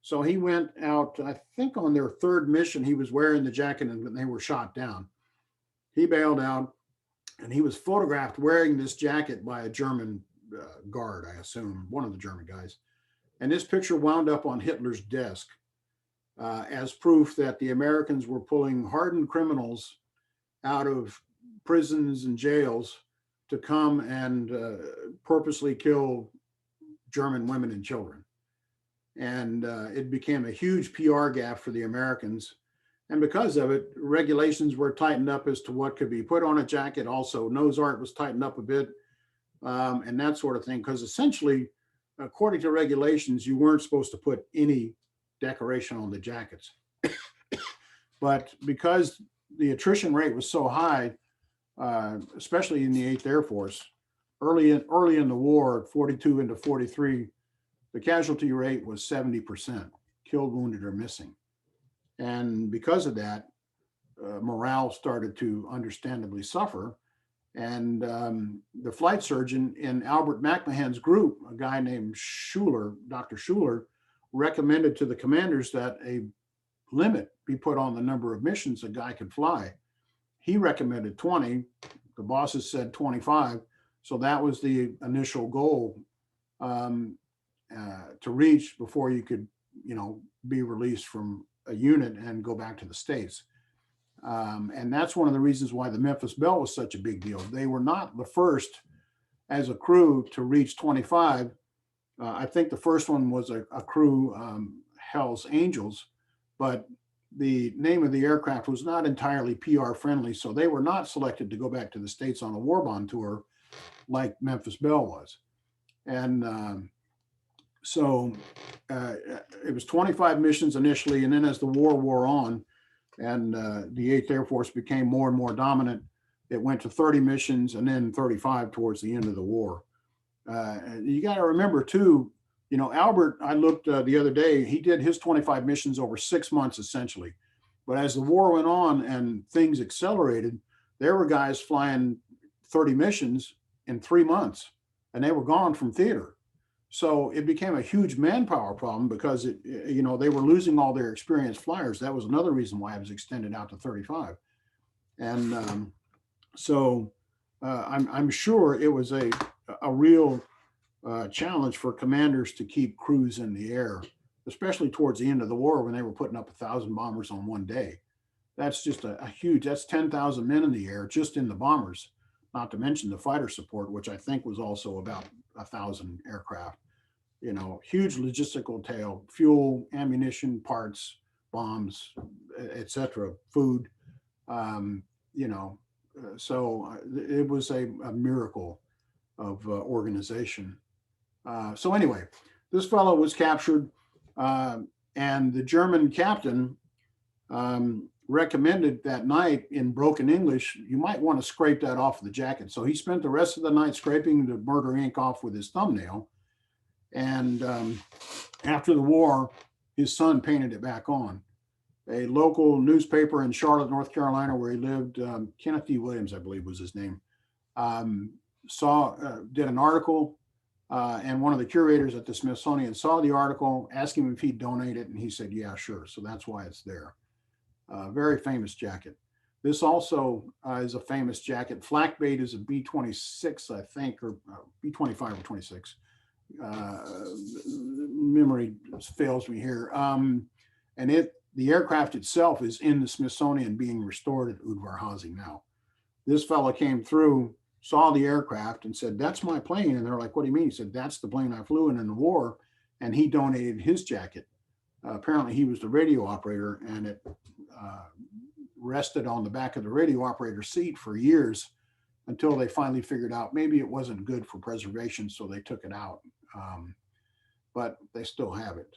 Speaker 1: So he went out, I think on their third mission, he was wearing the jacket and they were shot down. He bailed out and he was photographed wearing this jacket by a German guard, I assume, one of the German guys. And this picture wound up on Hitler's desk as proof that the Americans were pulling hardened criminals out of prisons and jails to come and purposely kill German women and children. And it became a huge PR gap for the Americans. And because of it, regulations were tightened up as to what could be put on a jacket. Also, nose art was tightened up a bit and that sort of thing. Because essentially, according to regulations, you weren't supposed to put any decoration on the jackets. But because the attrition rate was so high, especially in the 8th Air Force, early in the war, 42 into 43, the casualty rate was 70%, killed, wounded, or missing. And because of that, morale started to understandably suffer. And the flight surgeon in Albert McMahon's group, a guy named Schuler, Dr. Schuler, recommended to the commanders that a limit be put on the number of missions a guy could fly. He recommended 20. The bosses said 25. So that was the initial goal to reach before you could, be released from a unit and go back to the States. And that's one of the reasons why the Memphis Belle was such a big deal. They were not the first as a crew to reach 25. I think the first one was a crew, Hell's Angels, but the name of the aircraft was not entirely PR friendly. So they were not selected to go back to the States on a war bond tour like Memphis Belle was. And so it was 25 missions initially. And then as the war wore on and the 8th Air Force became more and more dominant, it went to 30 missions and then 35 towards the end of the war. You got to remember too, Albert, I looked the other day, he did his 25 missions over 6 months essentially. But as the war went on and things accelerated, there were guys flying 30 missions in 3 months and they were gone from theater. So it became a huge manpower problem because they were losing all their experienced flyers. That was another reason why it was extended out to 35. And I'm sure it was a real challenge for commanders to keep crews in the air, especially towards the end of the war when they were putting up 1,000 bombers on one day. That's just a huge, that's 10,000 men in the air, just in the bombers, not to mention the fighter support, which I think was also about 1,000 aircraft. Huge logistical tail, fuel, ammunition, parts, bombs, etc., food. So it was a miracle of organization. So anyway, this fellow was captured, and the German captain recommended that night in broken English, you might want to scrape that off of the jacket. So he spent the rest of the night scraping the murder ink off with his thumbnail. And after the war, his son painted it back on. A local newspaper in Charlotte, North Carolina, where he lived, Kenneth D. Williams, I believe was his name, did an article, and one of the curators at the Smithsonian saw the article, asked him if he'd donate it, and he said, yeah, sure. So that's why it's there. Very famous jacket. This also is a famous jacket. Flak bait is a B-26, I think, or B-25 or 26. Memory fails me here. And the aircraft itself is in the Smithsonian being restored at Udvar-Hazy now. This fellow came through, saw the aircraft and said, that's my plane. And they're like, what do you mean? He said, that's the plane I flew in the war. And he donated his jacket. Apparently he was the radio operator, and it rested on the back of the radio operator's seat for years until they finally figured out maybe it wasn't good for preservation. So they took it out. But they still have it.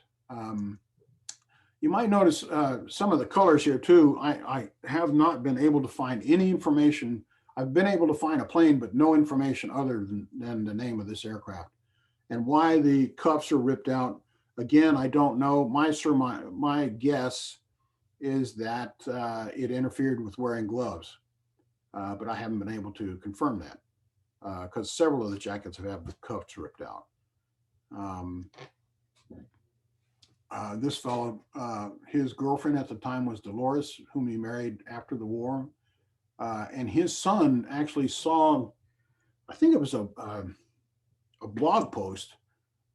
Speaker 1: You might notice some of the colors here too. I have not been able to find any information. I've been able to find a plane, but no information other than the name of this aircraft. And why the cuffs are ripped out, again, I don't know. My guess is that it interfered with wearing gloves. But I haven't been able to confirm that because several of the jackets have had the cuffs ripped out. This fellow, his girlfriend at the time was Dolores, whom he married after the war. And his son actually saw, I think it was a blog post,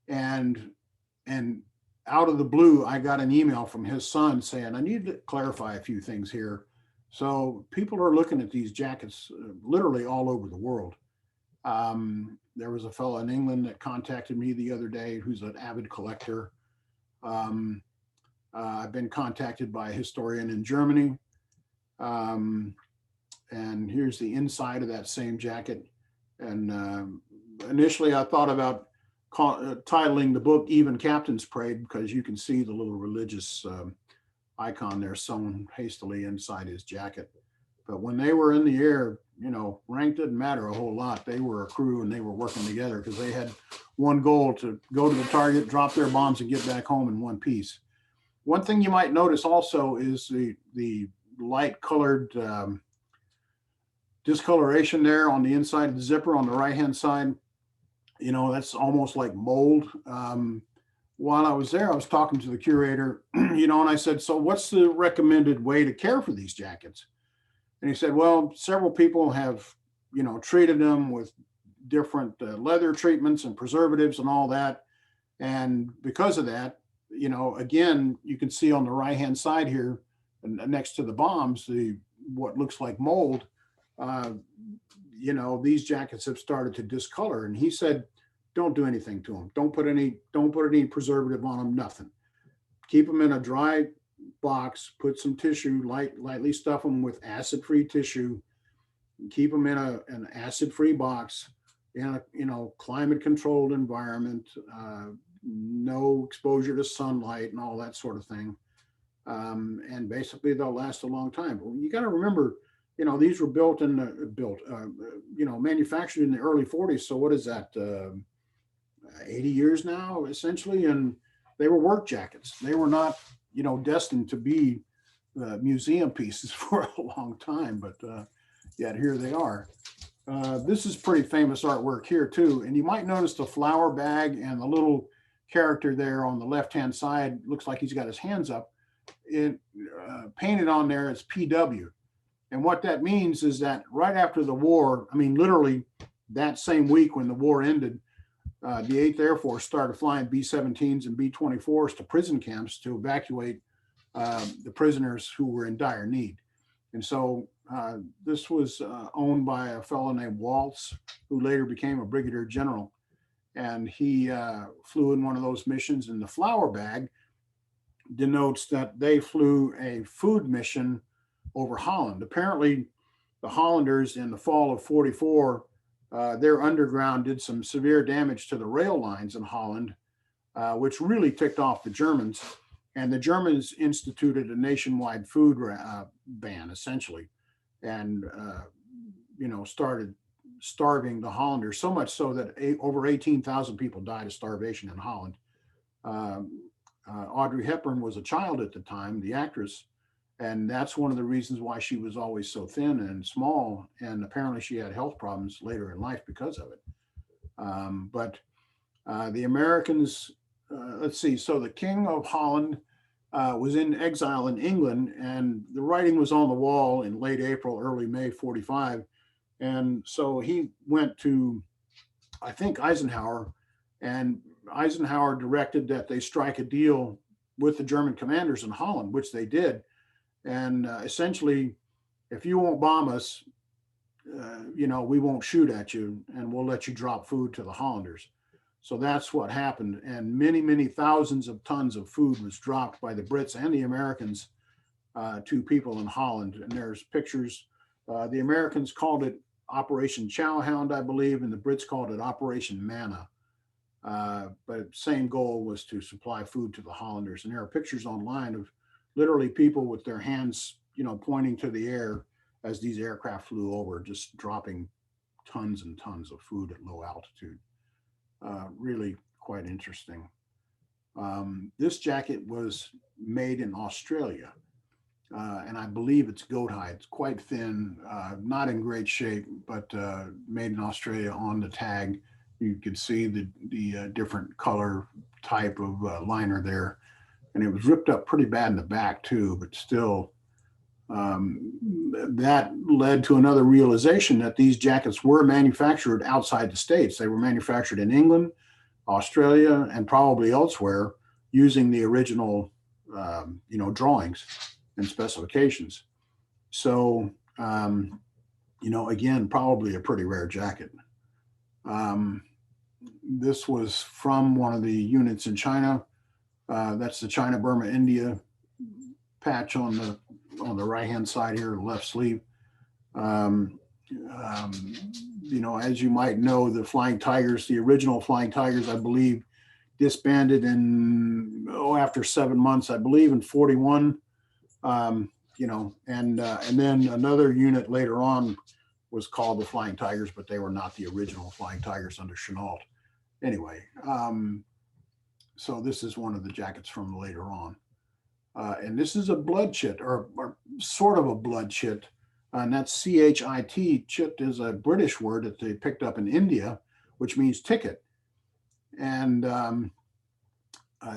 Speaker 1: and out of the blue, I got an email from his son saying, I need to clarify a few things here. So people are looking at these jackets literally all over the world. There was a fellow in England that contacted me the other day who's an avid collector. I've been contacted by a historian in Germany. And here's the inside of that same jacket. And initially I thought about titling the book Even Captain's Parade, because you can see the little religious icon there sewn hastily inside his jacket. But when they were in the air, you know, rank didn't matter a whole lot. They were a crew and they were working together because they had one goal: to go to the target, drop their bombs, and get back home in one piece. One thing you might notice also is the light colored discoloration there on the inside of the zipper on the right hand side. You know, that's almost like mold. While I was there, I was talking to the curator, you know, and I said, so what's the recommended way to care for these jackets? And he said, well, several people have, you know, treated them with different leather treatments and preservatives and all that. And because of that, you know, again, you can see on the right hand side here, next to the bombs, what looks like mold. You know, these jackets have started to discolor. And he said, don't do anything to them. Don't put any preservative on them, nothing. Keep them in a dry box, put some tissue, lightly stuff them with acid-free tissue, keep them in an acid-free box in a, you know, climate-controlled environment, no exposure to sunlight and all that sort of thing. And basically they'll last a long time. But you got to remember, you know, these were manufactured in the early 40s. So what is that, 80 years now, essentially? And they were work jackets. They were not, you know, destined to be museum pieces for a long time, but yet here they are. This is pretty famous artwork here too. And you might notice the flower bag and the little character there on the left-hand side, looks like he's got his hands up. It painted on there as PW. And what that means is that right after the war, I mean, literally that same week when the war ended, the 8th Air Force started flying B-17s and B-24s to prison camps to evacuate the prisoners who were in dire need. And so this was owned by a fellow named Waltz, who later became a brigadier general. And he flew in one of those missions, and the flower bag denotes that they flew a food mission over Holland. Apparently, the Hollanders in the fall of '44, their underground did some severe damage to the rail lines in Holland, which really ticked off the Germans. And the Germans instituted a nationwide food ban, essentially, and you know, started starving the Hollanders, so much so that over 18,000 people died of starvation in Holland. Audrey Hepburn was a child at the time, the actress, and that's one of the reasons why she was always so thin and small. And apparently she had health problems later in life because of it. But the Americans, let's see, so the King of Holland was in exile in England, and the writing was on the wall in late April, early May '45. And so he went to, I think, Eisenhower, and Eisenhower directed that they strike a deal with the German commanders in Holland, which they did. And essentially, if you won't bomb us, you know, we won't shoot at you, and we'll let you drop food to the Hollanders. So that's what happened. And many, many thousands of tons of food was dropped by the Brits and the Americans to people in Holland. And there's pictures. The Americans called it Operation Chowhound, I believe, and the Brits called it Operation Manna. But same goal was to supply food to the Hollanders. And there are pictures online of literally people with their hands, you know, pointing to the air as these aircraft flew over, just dropping tons and tons of food at low altitude. Really quite interesting. This jacket was made in Australia. and I believe it's goat hide. It's quite thin, not in great shape, but made in Australia. On the tag, you could see the different color type of liner there, and it was ripped up pretty bad in the back too, but still. That led to another realization that these jackets were manufactured outside the States. They were manufactured in England, Australia, and probably elsewhere using the original, drawings and specifications. So, again, probably a pretty rare jacket. This was from one of the units in China. That's the China, Burma, India patch on the right-hand side here, left sleeve. As you might know, the Flying Tigers, the original Flying Tigers, I believe, disbanded after 7 months, I believe, in 41. And then another unit later on was called the Flying Tigers, but they were not the original Flying Tigers under Chenault. Anyway, so this is one of the jackets from later on. And this is a blood chit, or sort of a blood chit, and that's CHIT. Chit is a British word that they picked up in India, which means ticket. And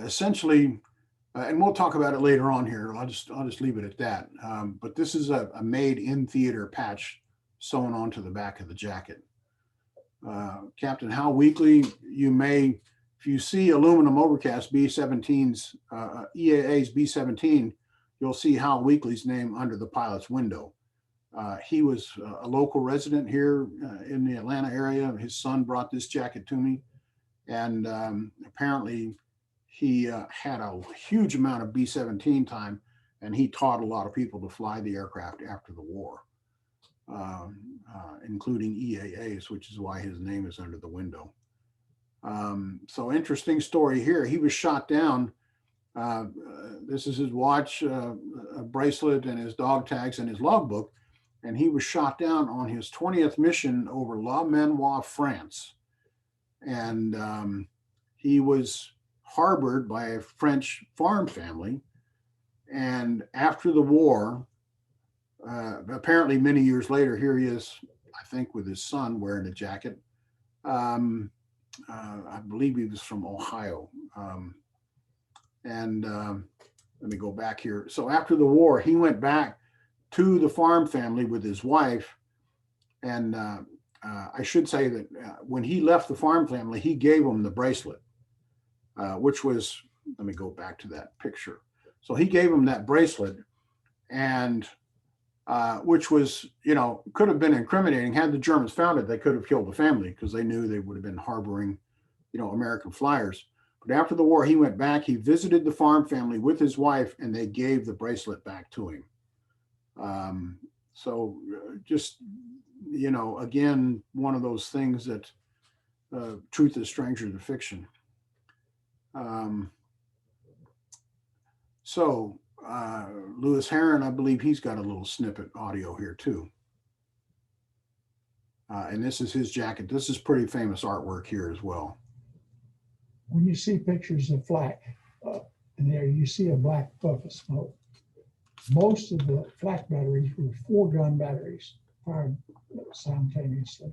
Speaker 1: essentially, and we'll talk about it later on here. I'll just leave it at that. But this is a made in theater patch sewn onto the back of the jacket. Captain Hal Weekly, if you see aluminum overcast B-17's, EAA's B-17, you'll see Hal Weekly's name under the pilot's window. He was a local resident here in the Atlanta area. His son brought this jacket to me. And apparently he had a huge amount of B-17 time, and he taught a lot of people to fly the aircraft after the war, including EAAs, which is why his name is under the window. So interesting story here. He was shot down. This is his watch, a bracelet, and his dog tags and his logbook. And he was shot down on his 20th mission over La Manoise, France. And he was harbored by a French farm family. And after the war, apparently many years later, here he is, I think, with his son wearing a jacket. I believe he was from Ohio. Let me go back here. So after the war, he went back to the farm family with his wife. And I should say that when he left the farm family, he gave them the bracelet, which was, let me go back to that picture. So he gave them that bracelet, and which was, could have been incriminating. Had the Germans found it, they could have killed the family because they knew they would have been harboring, American flyers. But after the war, he went back, he visited the farm family with his wife, and they gave the bracelet back to him. So just, again, one of those things that truth is stranger than fiction. Lewis Heron, I believe he's got a little snippet audio here too. And this is his jacket. This is pretty famous artwork here as well.
Speaker 10: When you see pictures of flak in there, you see a black puff of smoke. Most of the flak batteries were 4-gun batteries fired simultaneously.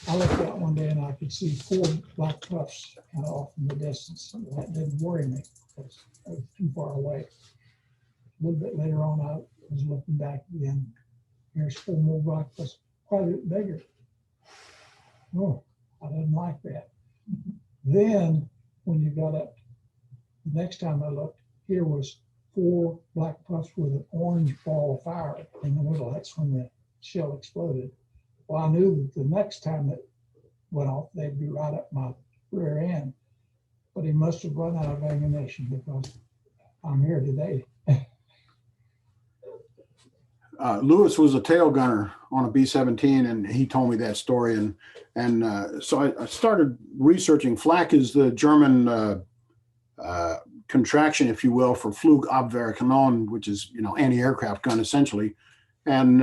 Speaker 10: I looked out one day and I could see 4 black puffs kind of off in the distance. That didn't worry me because I was too far away. A little bit later on, I was looking back again. There's 4 more black puffs, quite a bit bigger. Oh, I didn't like that. Then when you got up, the next time I looked, here was 4 black puffs with an orange ball of fire in the middle. That's when the shell exploded. Well, I knew that the next time it went off, they'd be right up my rear end. But he must have run out of ammunition because I'm here today.
Speaker 1: Lewis was a tail gunner on a B-17, and he told me that story. So I started researching. Flak is the German contraction, if you will, for Flugabwehrkanone, which is, anti-aircraft gun essentially. And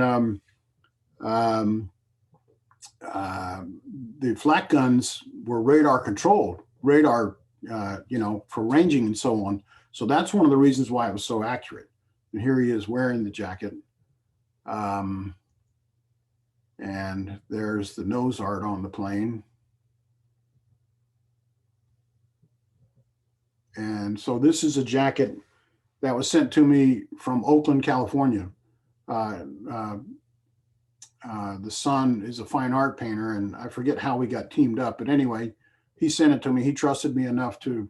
Speaker 1: the flak guns were radar controlled, for ranging and so on. So that's one of the reasons why it was so accurate. And here he is wearing the jacket. And there's the nose art on the plane. And so this is a jacket that was sent to me from Oakland, California. The son is a fine art painter, and I forget how we got teamed up, but anyway, he sent it to me. He trusted me enough to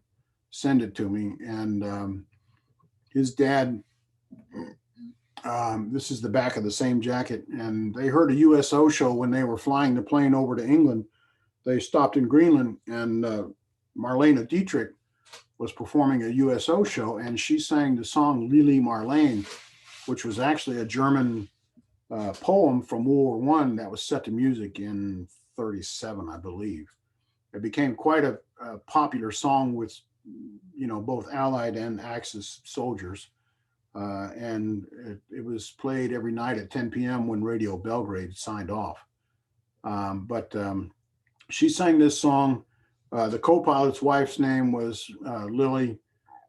Speaker 1: send it to me. And his dad, this is the back of the same jacket, and they heard a USO show when they were flying the plane over to England. They stopped in Greenland, and Marlene Dietrich was performing a USO show, and she sang the song Lili Marlene, which was actually a German poem from World War I that was set to music in 37, I believe. It became quite a popular song with, both Allied and Axis soldiers. And it was played every night at 10 p.m. when Radio Belgrade signed off. But she sang this song. The co-pilot's wife's name was Lily,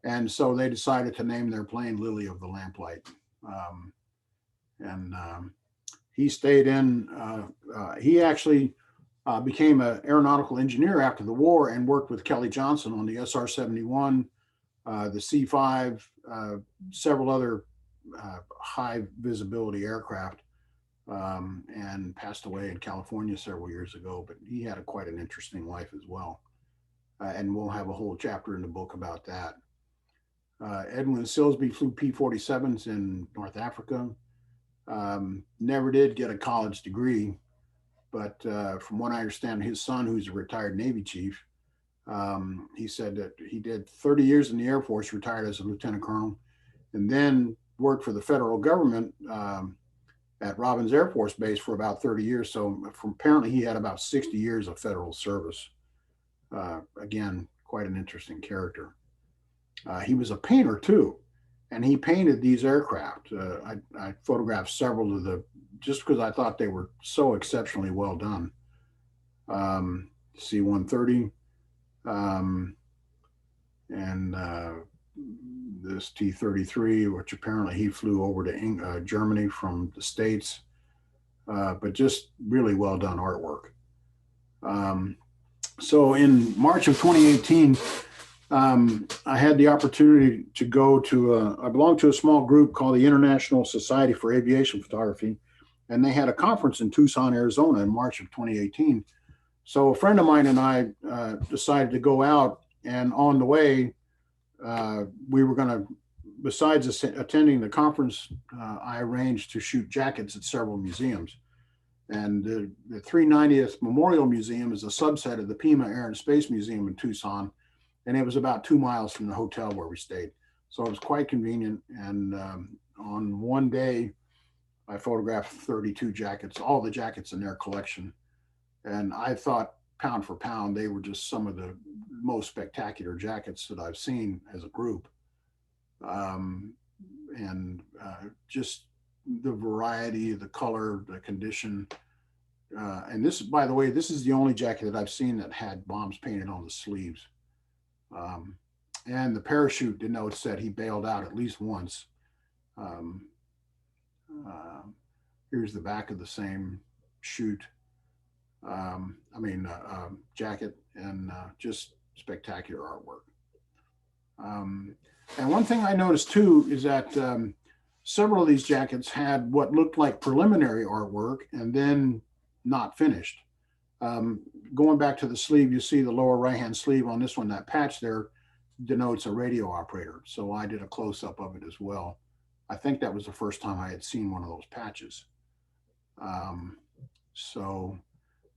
Speaker 1: and so they decided to name their plane Lily of the Lamplight. He stayed in, he actually became an aeronautical engineer after the war and worked with Kelly Johnson on the SR-71, the C-5, several other high visibility aircraft, and passed away in California several years ago, but he had quite an interesting life as well. And we'll have a whole chapter in the book about that. Edwin Silsby flew P-47s in North Africa. Never did get a college degree, but from what I understand, his son, who's a retired Navy chief, he said that he did 30 years in the Air Force, retired as a lieutenant colonel, and then worked for the federal government at Robins Air Force Base for about 30 years. So apparently he had about 60 years of federal service. Again, quite an interesting character. He was a painter too, and he painted these aircraft. I photographed several of just because I thought they were so exceptionally well done. C-130, and this T-33, which apparently he flew over to Germany from the States, but just really well done artwork. So in March of 2018, I had the opportunity to go to, I belong to a small group called the International Society for Aviation Photography, and they had a conference in Tucson, Arizona in March of 2018. So a friend of mine and I decided to go out, and on the way, we were going to, besides attending the conference, I arranged to shoot jackets at several museums. And the 390th Memorial Museum is a subset of the Pima Air and Space Museum in Tucson, and it was about 2 miles from the hotel where we stayed. So it was quite convenient. And on one day, I photographed 32 jackets, all the jackets in their collection. And I thought, pound for pound, they were just some of the most spectacular jackets that I've seen as a group. Just the variety, the color, the condition. And this, by the way, this is the only jacket that I've seen that had bombs painted on the sleeves. And the parachute denotes that he bailed out at least once. Here's the back of the same chute. Jacket, and just spectacular artwork. And one thing I noticed too is that several of these jackets had what looked like preliminary artwork and then not finished. Going back to the sleeve, you see the lower right-hand sleeve on this one, that patch there denotes a radio operator. So I did a close-up of it as well. I think that was the first time I had seen one of those patches.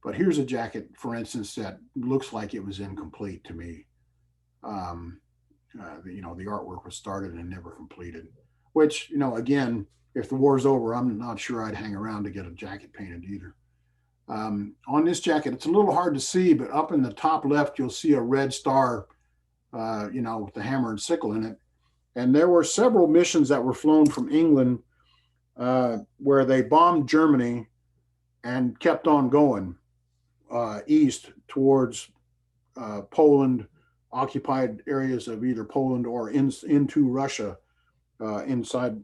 Speaker 1: But here's a jacket, for instance, that looks like it was incomplete to me. The artwork was started and never completed, which, again, if the war's over, I'm not sure I'd hang around to get a jacket painted either. On this jacket, it's a little hard to see, but up in the top left, you'll see a red star, with the hammer and sickle in it. And there were several missions that were flown from England where they bombed Germany and kept on going east towards Poland, occupied areas of either Poland or into Russia. inside,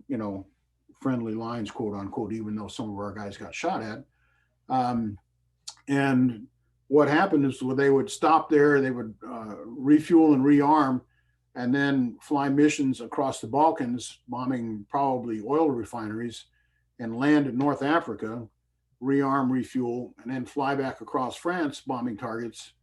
Speaker 1: friendly lines, quote unquote, even though some of our guys got shot at. And what happened is they would stop there, they would refuel and rearm, and then fly missions across the Balkans, bombing probably oil refineries, and land in North Africa, rearm, refuel, and then fly back across France, bombing targets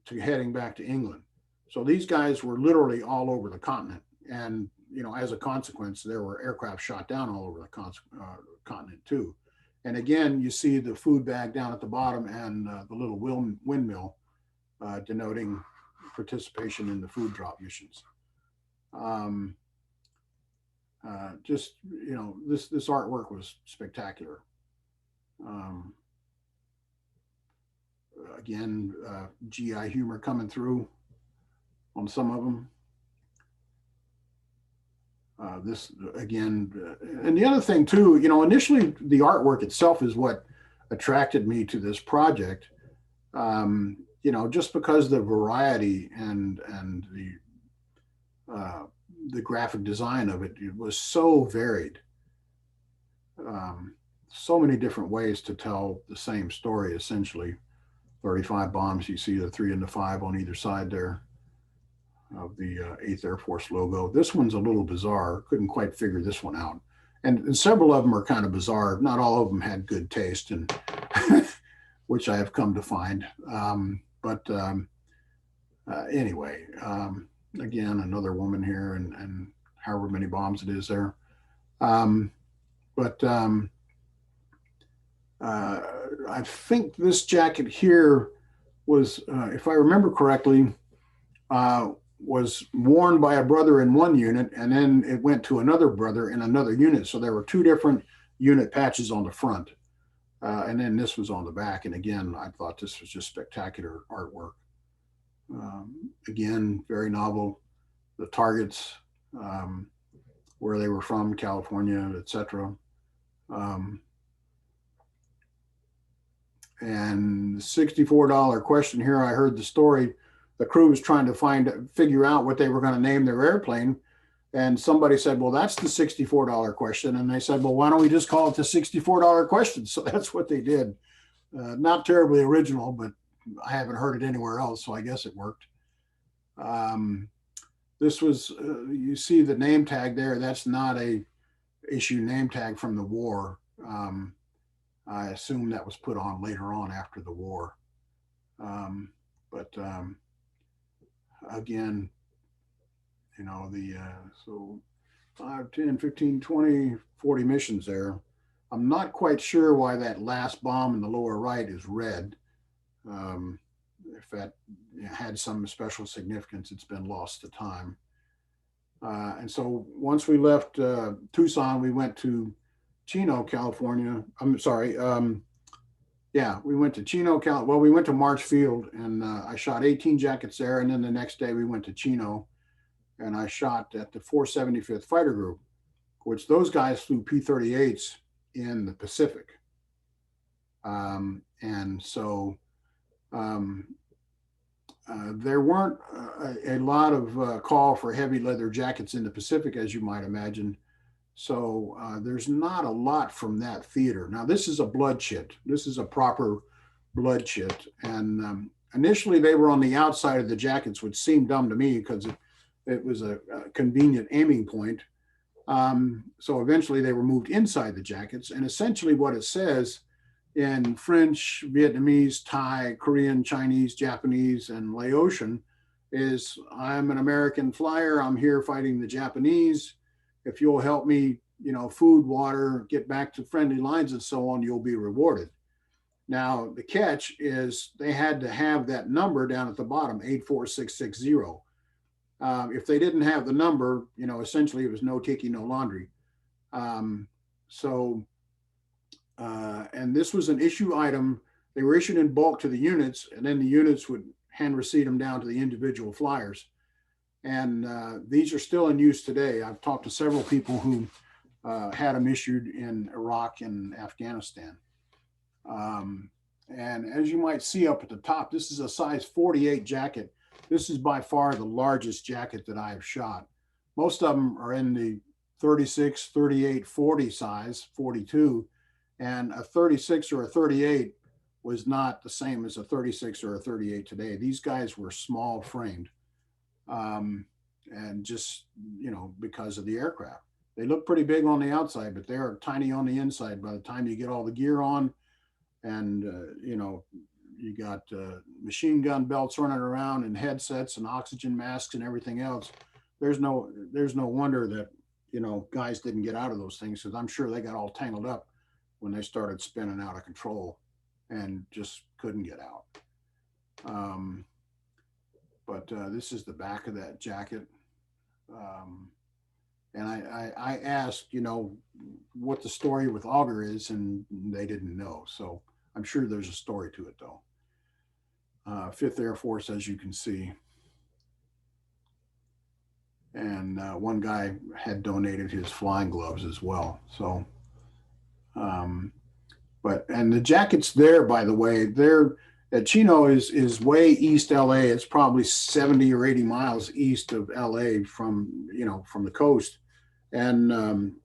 Speaker 1: to heading back to England. So these guys were literally all over the continent. And, as a consequence, there were aircraft shot down all over the continent too. And again, you see the food bag down at the bottom and the little windmill denoting participation in the food drop missions. This artwork was spectacular. Again, GI humor coming through on some of them. This again, and the other thing too, initially the artwork itself is what attracted me to this project. Just because the variety and the graphic design of it was so varied. So many different ways to tell the same story, essentially. 35 bombs, you see the 3 and the 5 on either side there of the 8th Air Force logo. This one's a little bizarre. Couldn't quite figure this one out. And several of them are kind of bizarre. Not all of them had good taste, and which I have come to find. Anyway, again, another woman here and however many bombs it is there. I think this jacket here was, if I remember correctly, was worn by a brother in one unit, and then it went to another brother in another unit. So there were 2 different unit patches on the front, and then this was on the back. And again, I thought this was just spectacular artwork. Again, very novel. The targets, where they were from, California, etc. And the $64 question here, I heard the story. The crew was trying to figure out what they were going to name their airplane. And somebody said, well, that's the $64 question. And they said, well, why don't we just call it the $64 question? So that's what they did. Not terribly original, but I haven't heard it anywhere else, so I guess it worked. This was, you see the name tag there. That's not a issue name tag from the war. I assume that was put on later on after the war. Again, so 5, 10, 15, 20, 40 missions there. I'm not quite sure why that last bomb in the lower right is red. If that had some special significance, it's been lost to time. And so once we left Tucson, we went to Chino, California. I'm sorry. We went to Chino, Well, we went to March Field, and I shot 18 jackets there. And then the next day we went to Chino, and I shot at the 475th Fighter Group, which those guys flew P-38s in the Pacific. There weren't a lot of call for heavy leather jackets in the Pacific, as you might imagine. So there's not a lot from that theater. Now, this is a blood chit. This is a proper blood chit. And initially they were on the outside of the jackets, which seemed dumb to me because it was a convenient aiming point. So eventually they were moved inside the jackets. And essentially what it says in French, Vietnamese, Thai, Korean, Chinese, Japanese, and Laotian is, I'm an American flyer. I'm here fighting the Japanese. If you'll help me, food, water, get back to friendly lines and so on, you'll be rewarded. Now, the catch is they had to have that number down at the bottom, 84660. If they didn't have the number, essentially it was no tiki, no laundry. And this was an issue item. They were issued in bulk to the units, and then the units would hand receipt them down to the individual flyers. And these are still in use today. I've talked to several people who had them issued in Iraq and Afghanistan. And as you might see up at the top, this is a size 48 jacket. This is by far the largest jacket that I have shot. Most of them are in the 36, 38, 40 size, 42, and a 36 or a 38 was not the same as a 36 or a 38 today. These guys were small framed, and just, you know, because of the aircraft. They look pretty big on the outside, but they're tiny on the inside by the time you get all the gear on. And, you know, you got machine gun belts running around and headsets and oxygen masks and everything else. There's no wonder that, you know, guys didn't get out of those things, because I'm sure they got all tangled up when they started spinning out of control and just couldn't get out. But this is the back of that jacket. And I asked, you know, what the story with Auger is, and they didn't know. So I'm sure there's a story to it, though. 5th Air Force, as you can see. And one guy had donated his flying gloves as well. So, and the jackets there, by the way, they're at Chino is way east LA. It's probably 70 or 80 miles east of LA from, you know, from the coast. And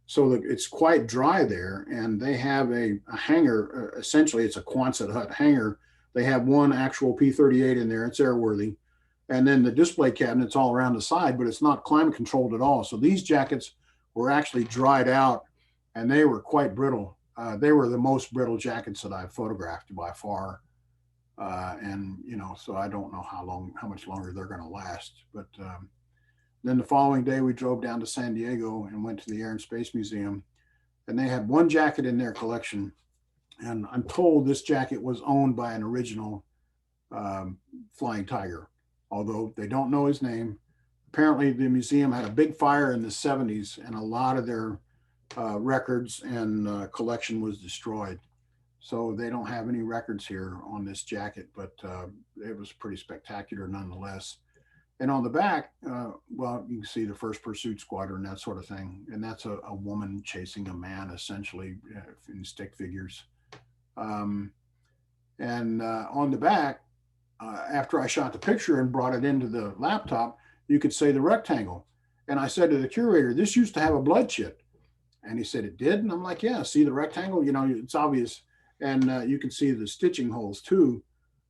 Speaker 1: so it's quite dry there. And they have a hangar, essentially it's a Quonset hut hangar. They have one actual P-38 in there. It's airworthy. And then the display cabinet's all around the side, but it's not climate controlled at all. So these jackets were actually dried out, and they were quite brittle. They were the most brittle jackets that I've photographed by far. And, you know, so I don't know how much longer they're going to last. But then the following day, we drove down to San Diego and went to the Air and Space Museum, and they had one jacket in their collection. And I'm told this jacket was owned by an original Flying Tiger, although they don't know his name. Apparently, the museum had a big fire in the 70s, and a lot of their records and collection was destroyed. So they don't have any records here on this jacket, but it was pretty spectacular nonetheless. And on the back, well, you can see the 1st Pursuit Squadron, that sort of thing. And that's a woman chasing a man, essentially, in stick figures. And on the back, after I shot the picture and brought it into the laptop, you could say the rectangle. And I said to the curator, this used to have a blood chit. And he said, it did? And I'm like, yeah, see the rectangle? You know, it's obvious. And you can see the stitching holes too.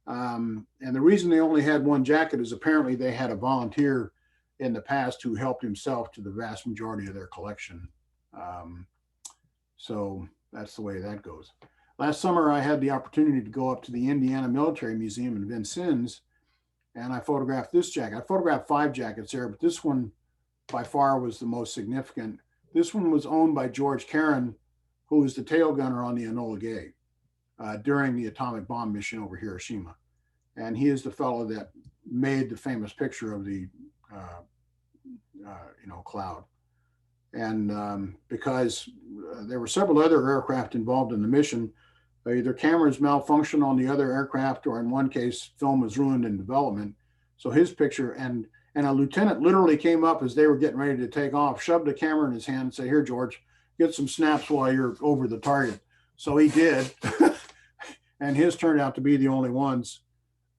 Speaker 1: And the reason they only had one jacket is apparently they had a volunteer in the past who helped himself to the vast majority of their collection. So that's the way that goes. Last summer, I had the opportunity to go up to the Indiana Military Museum in Vincennes, and I photographed this jacket. I photographed 5 jackets there, but this one by far was the most significant. This one was owned by George Caron, who was the tail gunner on the Enola Gay during the atomic bomb mission over Hiroshima. And he is the fellow that made the famous picture of the, you know, cloud. And because there were several other aircraft involved in the mission, either cameras malfunctioned on the other aircraft, or in one case, film was ruined in development. So his picture, and a lieutenant literally came up as they were getting ready to take off, shoved a camera in his hand and said, here, George, get some snaps while you're over the target. So he did. And his turned out to be the only ones.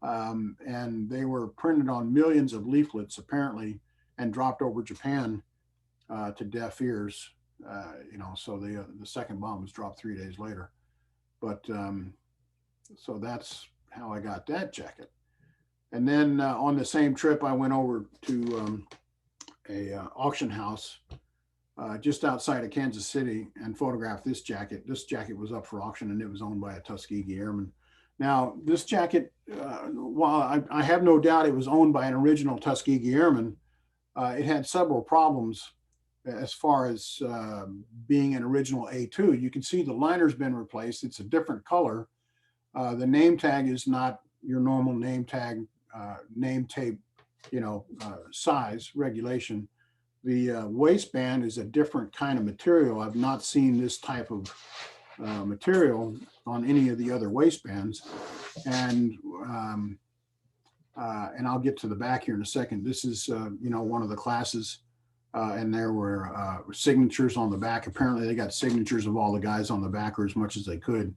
Speaker 1: And they were printed on millions of leaflets, apparently, and dropped over Japan to deaf ears. You know, so the second bomb was dropped 3 days later. But so that's how I got that jacket. And then on the same trip, I went over to a auction house just outside of Kansas City and photographed this jacket. This jacket was up for auction, and it was owned by a Tuskegee Airman. Now, this jacket, while I have no doubt it was owned by an original Tuskegee Airman, it had several problems as far as being an original A2. You can see the liner's been replaced. It's a different color. The name tag is not your normal name tag, name tape, you know, size regulation. The waistband is a different kind of material. I've not seen this type of material on any of the other waistbands. And I'll get to the back here in a second. This is, you know, one of the classes. And there were signatures on the back. Apparently they got signatures of all the guys on the back, or as much as they could,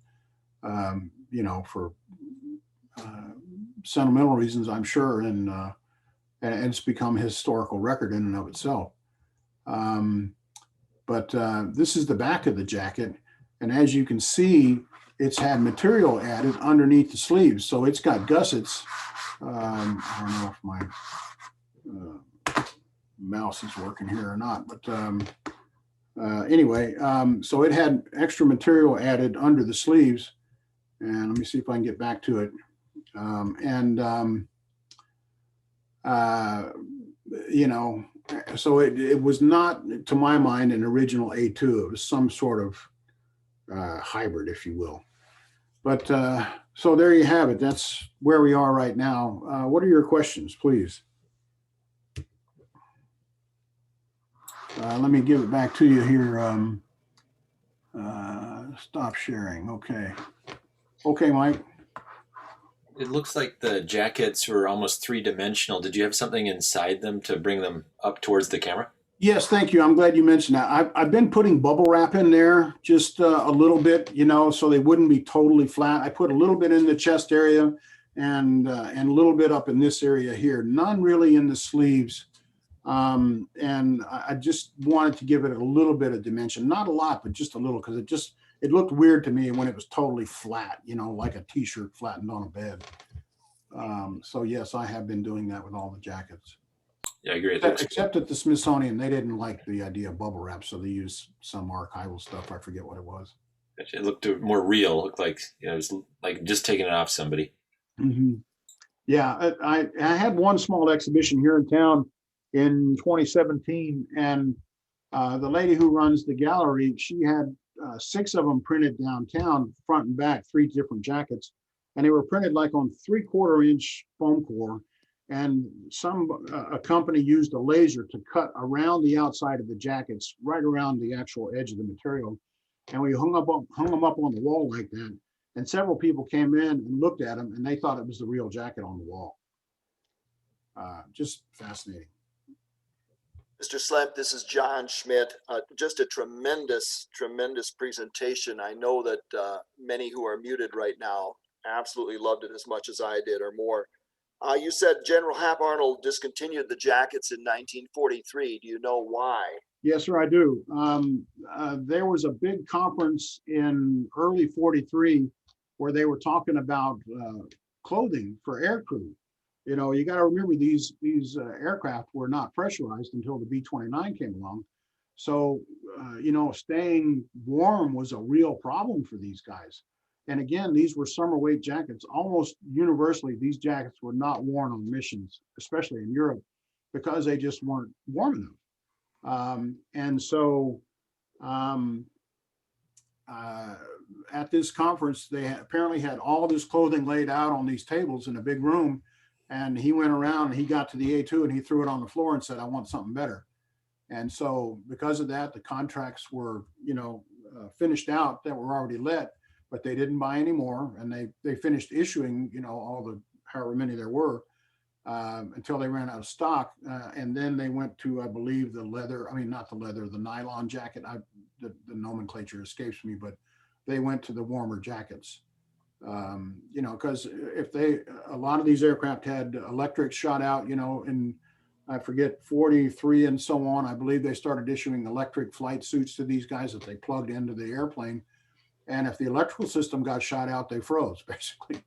Speaker 1: you know, for sentimental reasons, I'm sure. And it's become a historical record in and of itself. But this is the back of the jacket. And as you can see, it's had material added underneath the sleeves. So it's got gussets. I don't know if my mouse is working here or not, but anyway, so it had extra material added under the sleeves. And let me see if I can get back to it. You know, so it was not, to my mind, an original A2. It was some sort of hybrid, if you will. But so there you have it. That's where we are right now. What are your questions, please? Let me give it back to you here. Stop sharing. Okay. Okay, Mike.
Speaker 5: It looks like the jackets were almost three-dimensional. Did you have something inside them to bring them up towards the camera?
Speaker 1: Yes, thank you. I'm glad you mentioned that. I've been putting bubble wrap in there just a little bit, you know, so they wouldn't be totally flat. I put a little bit in the chest area and a little bit up in this area here. None really in the sleeves. And I just wanted to give it a little bit of dimension, not a lot, but just a little, because it looked weird to me when it was totally flat, you know, like a t-shirt flattened on a bed. So yes, I have been doing that with all the jackets.
Speaker 5: Yeah, I agree.
Speaker 1: Except at the Smithsonian, they didn't like the idea of bubble wrap, so they used some archival stuff. I forget what it was.
Speaker 5: It looked more real. It looked like, you know, it was like just taking it off somebody.
Speaker 1: Mm-hmm. Yeah, I had one small exhibition here in town in 2017, and the lady who runs the gallery, she had 6 of them printed downtown, front and back, 3 different jackets, and they were printed like on 3/4 inch foam core. And a company used a laser to cut around the outside of the jackets, right around the actual edge of the material. And we hung them up on the wall like that. And several people came in and looked at them, and they thought it was the real jacket on the wall. Just fascinating.
Speaker 2: Mr. Slemp, this is John Schmidt. Just a tremendous, tremendous presentation. I know that many who are muted right now absolutely loved it as much as I did or more. You said General Hap Arnold discontinued the jackets in 1943. Do you know why?
Speaker 1: Yes, sir, I do. There was a big conference in early 43 where they were talking about clothing for aircrew. You know, you got to remember these aircraft were not pressurized until the B-29 came along. So, you know, staying warm was a real problem for these guys. And again, these were summer weight jackets. Almost universally, these jackets were not worn on missions, especially in Europe, because they just weren't warm enough. And so at this conference, they apparently had all this clothing laid out on these tables in a big room. And he went around and he got to the A2 and he threw it on the floor and said, I want something better. And so because of that, the contracts were, you know, finished out that were already let, but they didn't buy any more. And they finished issuing, you know, all the, however many there were, until they ran out of stock. And then they went to, I believe, the leather, I mean, not the leather, the nylon jacket. The nomenclature escapes me, but they went to the warmer jackets. You know, because a lot of these aircraft had electric shot out, you know, in, I forget, 43 and so on. I believe they started issuing electric flight suits to these guys that they plugged into the airplane. And if the electrical system got shot out, they froze, basically,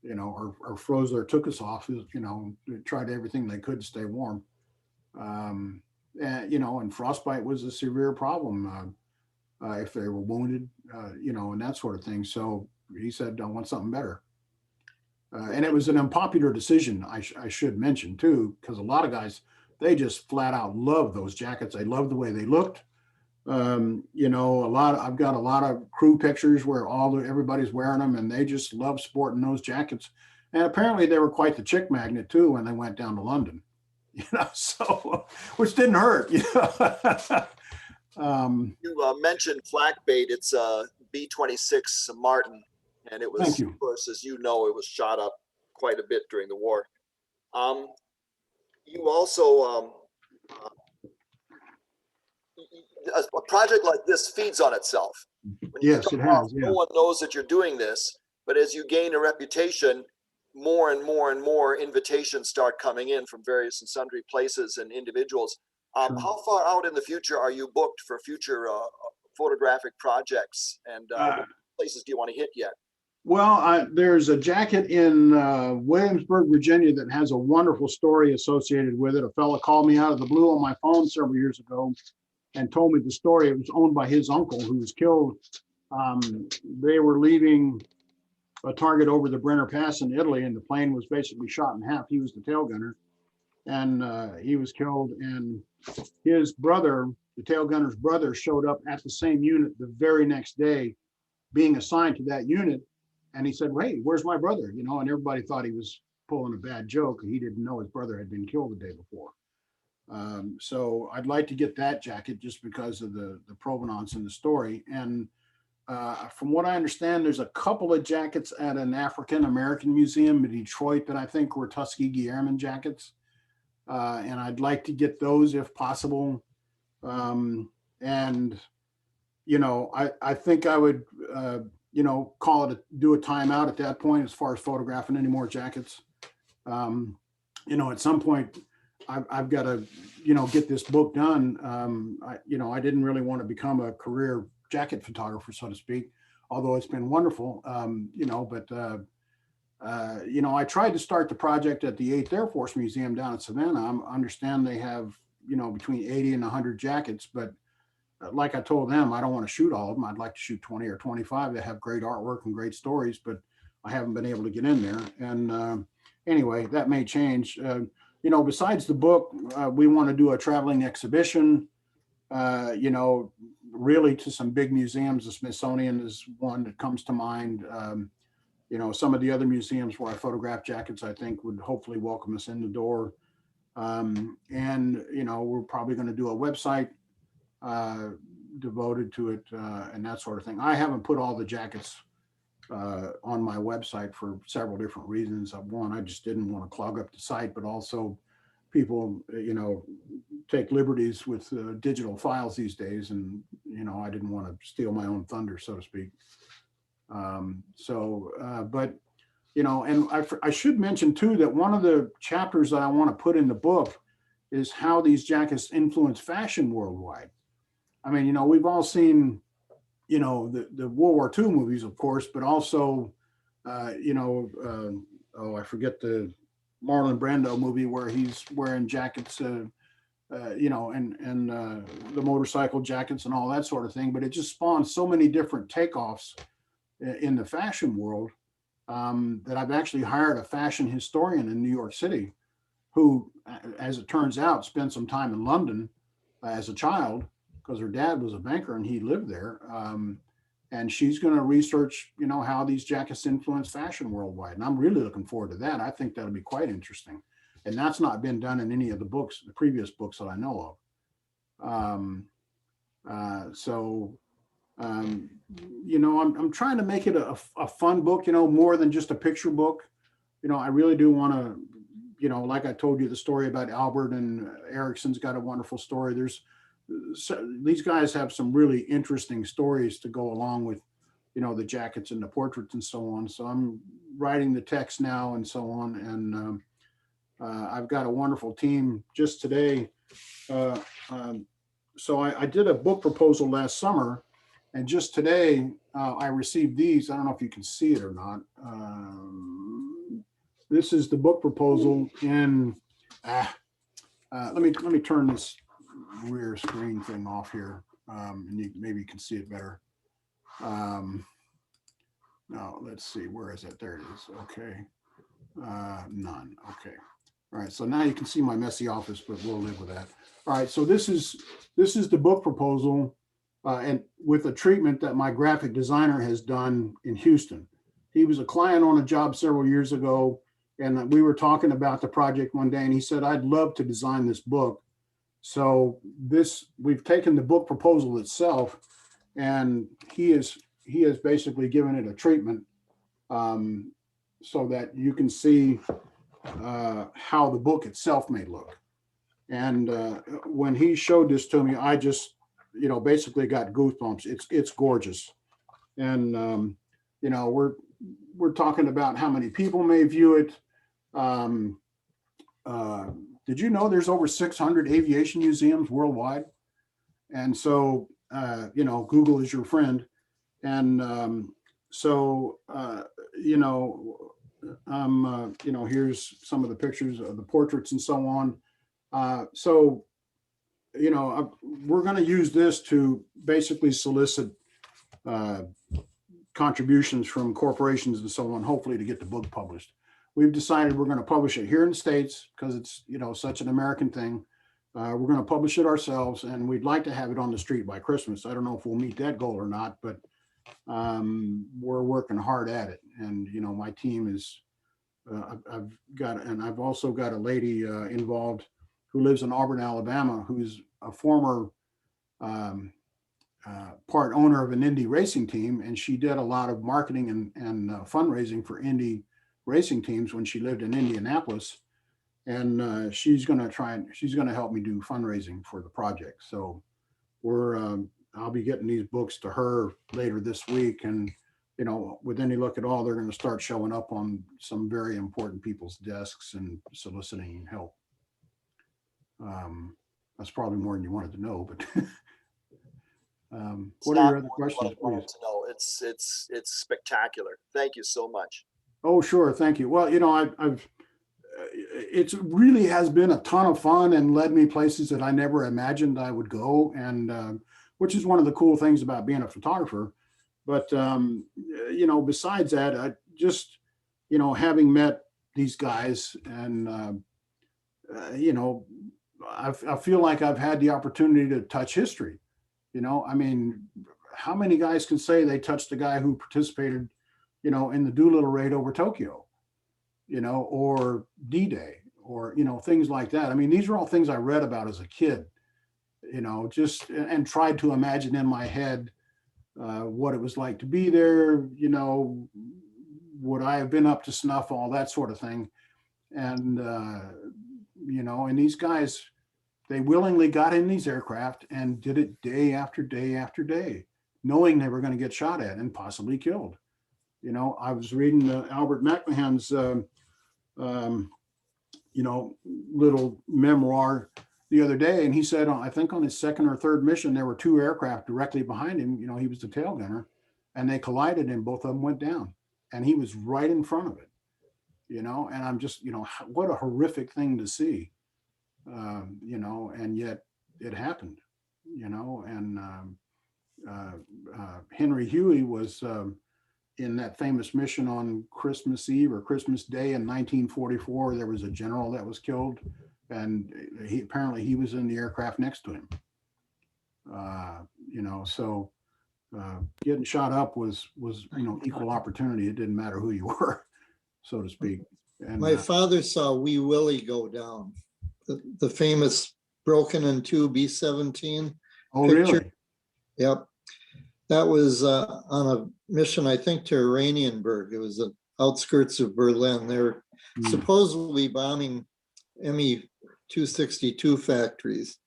Speaker 1: you know, or froze or took us off, you know, tried everything they could to stay warm. And, you know, and frostbite was a severe problem if they were wounded, you know, and that sort of thing. So he said, I want something better. And it was an unpopular decision, I should mention too, because a lot of guys, they just flat out love those jackets. They love the way they looked. You know, I've got a lot of crew pictures where everybody's wearing them and they just love sporting those jackets. And apparently they were quite the chick magnet too when they went down to London, you know, so, which didn't hurt, you know.
Speaker 2: You mentioned flak bait. It's a B-26 Martin. And it was, of course, as you know, it was shot up quite a bit during the war. You also, a project like this feeds on itself.
Speaker 1: Yes, it has.
Speaker 2: No one knows that you're doing this, but as you gain a reputation, more and more and more invitations start coming in from various and sundry places and individuals. How far out in the future are you booked for future photographic projects, and what places do you want to hit yet?
Speaker 1: Well, there's a jacket in Williamsburg, Virginia that has a wonderful story associated with it. A fella called me out of the blue on my phone several years ago and told me the story. It was owned by his uncle who was killed. They were leaving a target over the Brenner Pass in Italy, and the plane was basically shot in half. He was the tail gunner, and he was killed. And his brother, the tail gunner's brother, showed up at the same unit the very next day, being assigned to that unit. And he said, "Hey, where's my brother?" You know, and everybody thought he was pulling a bad joke. He didn't know his brother had been killed the day before. So I'd like to get that jacket just because of the provenance in the story. And from what I understand, there's a couple of jackets at an African American museum in Detroit that I think were Tuskegee Airmen jackets. And I'd like to get those if possible. And, you know, I think I would, you know, do a timeout at that point as far as photographing any more jackets. You know, at some point I've got to, you know, get this book done. You know, I didn't really want to become a career jacket photographer, so to speak, although it's been wonderful, you know, but, you know, I tried to start the project at the 8th Air Force Museum down in Savannah. I understand they have, you know, between 80 and 100 jackets, but like I told them, I don't want to shoot all of them. I'd like to shoot 20 or 25 that have great artwork and great stories, but I haven't been able to get in there. And anyway, that may change. You know, besides the book, we want to do a traveling exhibition, you know, really to some big museums. The Smithsonian is one that comes to mind. You know, some of the other museums where I photograph jackets, I think would hopefully welcome us in the door. And, you know, we're probably going to do a website devoted to it and that sort of thing. I haven't put all the jackets on my website for several different reasons. One, I just didn't want to clog up the site, but also people, you know, take liberties with digital files these days. And, you know, I didn't want to steal my own thunder, so to speak. But, you know, and I should mention too, that one of the chapters that I want to put in the book is how these jackets influence fashion worldwide. I mean, you know, we've all seen, you know, the World War II movies, of course, but also, you know, oh, I forget the Marlon Brando movie where he's wearing jackets, you know, and the motorcycle jackets and all that sort of thing. But it just spawned so many different takeoffs in the fashion world that I've actually hired a fashion historian in New York City who, as it turns out, spent some time in London as a child, because her dad was a banker and he lived there. And she's going to research, you know, how these jackets influence fashion worldwide. And I'm really looking forward to that. I think that'll be quite interesting. And that's not been done in any of the books, the previous books that I know of. You know, I'm trying to make it a fun book, you know, more than just a picture book. You know, I really do want to, you know, like I told you, the story about Albert and Erickson's got a wonderful story. These guys have some really interesting stories to go along with, you know, the jackets and the portraits and so on. So I'm writing the text now and so on. And I've got a wonderful team just today. So I did a book proposal last summer, and just today I received these. I don't know if you can see it or not. This is the book proposal in, let me turn this rear screen thing off here, and maybe you can see it better. Now let's see, where is it? There it is. Okay, none. Okay, all right. So now you can see my messy office, but we'll live with that. All right. So this is the book proposal, and with a treatment that my graphic designer has done in Houston. He was a client on a job several years ago, and we were talking about the project one day, and he said, "I'd love to design this book." So we've taken the book proposal itself, and he has basically given it a treatment so that you can see how the book itself may look. And when he showed this to me, I just, you know, basically got goosebumps. It's gorgeous. And, you know, we're talking about how many people may view it. did you know there's over 600 aviation museums worldwide? And so, Google is your friend. And here's some of the pictures of the portraits and so on. We're going to use this to basically solicit contributions from corporations and so on, hopefully to get the book published. We've decided we're going to publish it here in the States because it's, such an American thing. We're going to publish it ourselves, and we'd like to have it on the street by Christmas. I don't know if we'll meet that goal or not, but we're working hard at it. And, my team is, I've also got a lady involved who lives in Auburn, Alabama, who's a former part owner of an Indy racing team. And she did a lot of marketing and fundraising for Indy racing teams when she lived in Indianapolis. And she's going to help me do fundraising for the project. So I'll be getting these books to her later this week. And, with any luck at all, they're going to start showing up on some very important people's desks and soliciting help. That's probably more than you wanted to know, but what are your other questions, please?
Speaker 2: To know. It's spectacular. Thank you so much.
Speaker 1: Oh, sure. Thank you. Well, it really has been a ton of fun and led me places that I never imagined I would go. And which is one of the cool things about being a photographer. But, besides that, I just, having met these guys and, I feel like I've had the opportunity to touch history. How many guys can say they touched the guy who participated, in the Doolittle raid over Tokyo, or D-Day, or, things like that. These are all things I read about as a kid, and tried to imagine in my head what it was like to be there, would I have been up to snuff, all that sort of thing. And, and these guys, they willingly got in these aircraft and did it day after day after day, knowing they were going to get shot at and possibly killed. I was reading Albert McMahon's, little memoir the other day, and he said, I think on his second or third mission, there were two aircraft directly behind him. He was the tail gunner, and they collided, and both of them went down, and he was right in front of it. And I'm just, what a horrific thing to see. And yet it happened, and Henry Huey was in that famous mission on Christmas Eve or Christmas Day in 1944. There was a general that was killed, and he was in the aircraft next to him. So getting shot up was equal opportunity. It didn't matter who you were, so to speak. And
Speaker 11: my father saw Wee Willie go down. The famous broken in two B-17
Speaker 1: oh,
Speaker 11: picture.
Speaker 1: Really?
Speaker 11: Yep. That was on a mission, I think, to Oranienburg. It was the outskirts of Berlin. They were supposedly bombing Me-262 factories,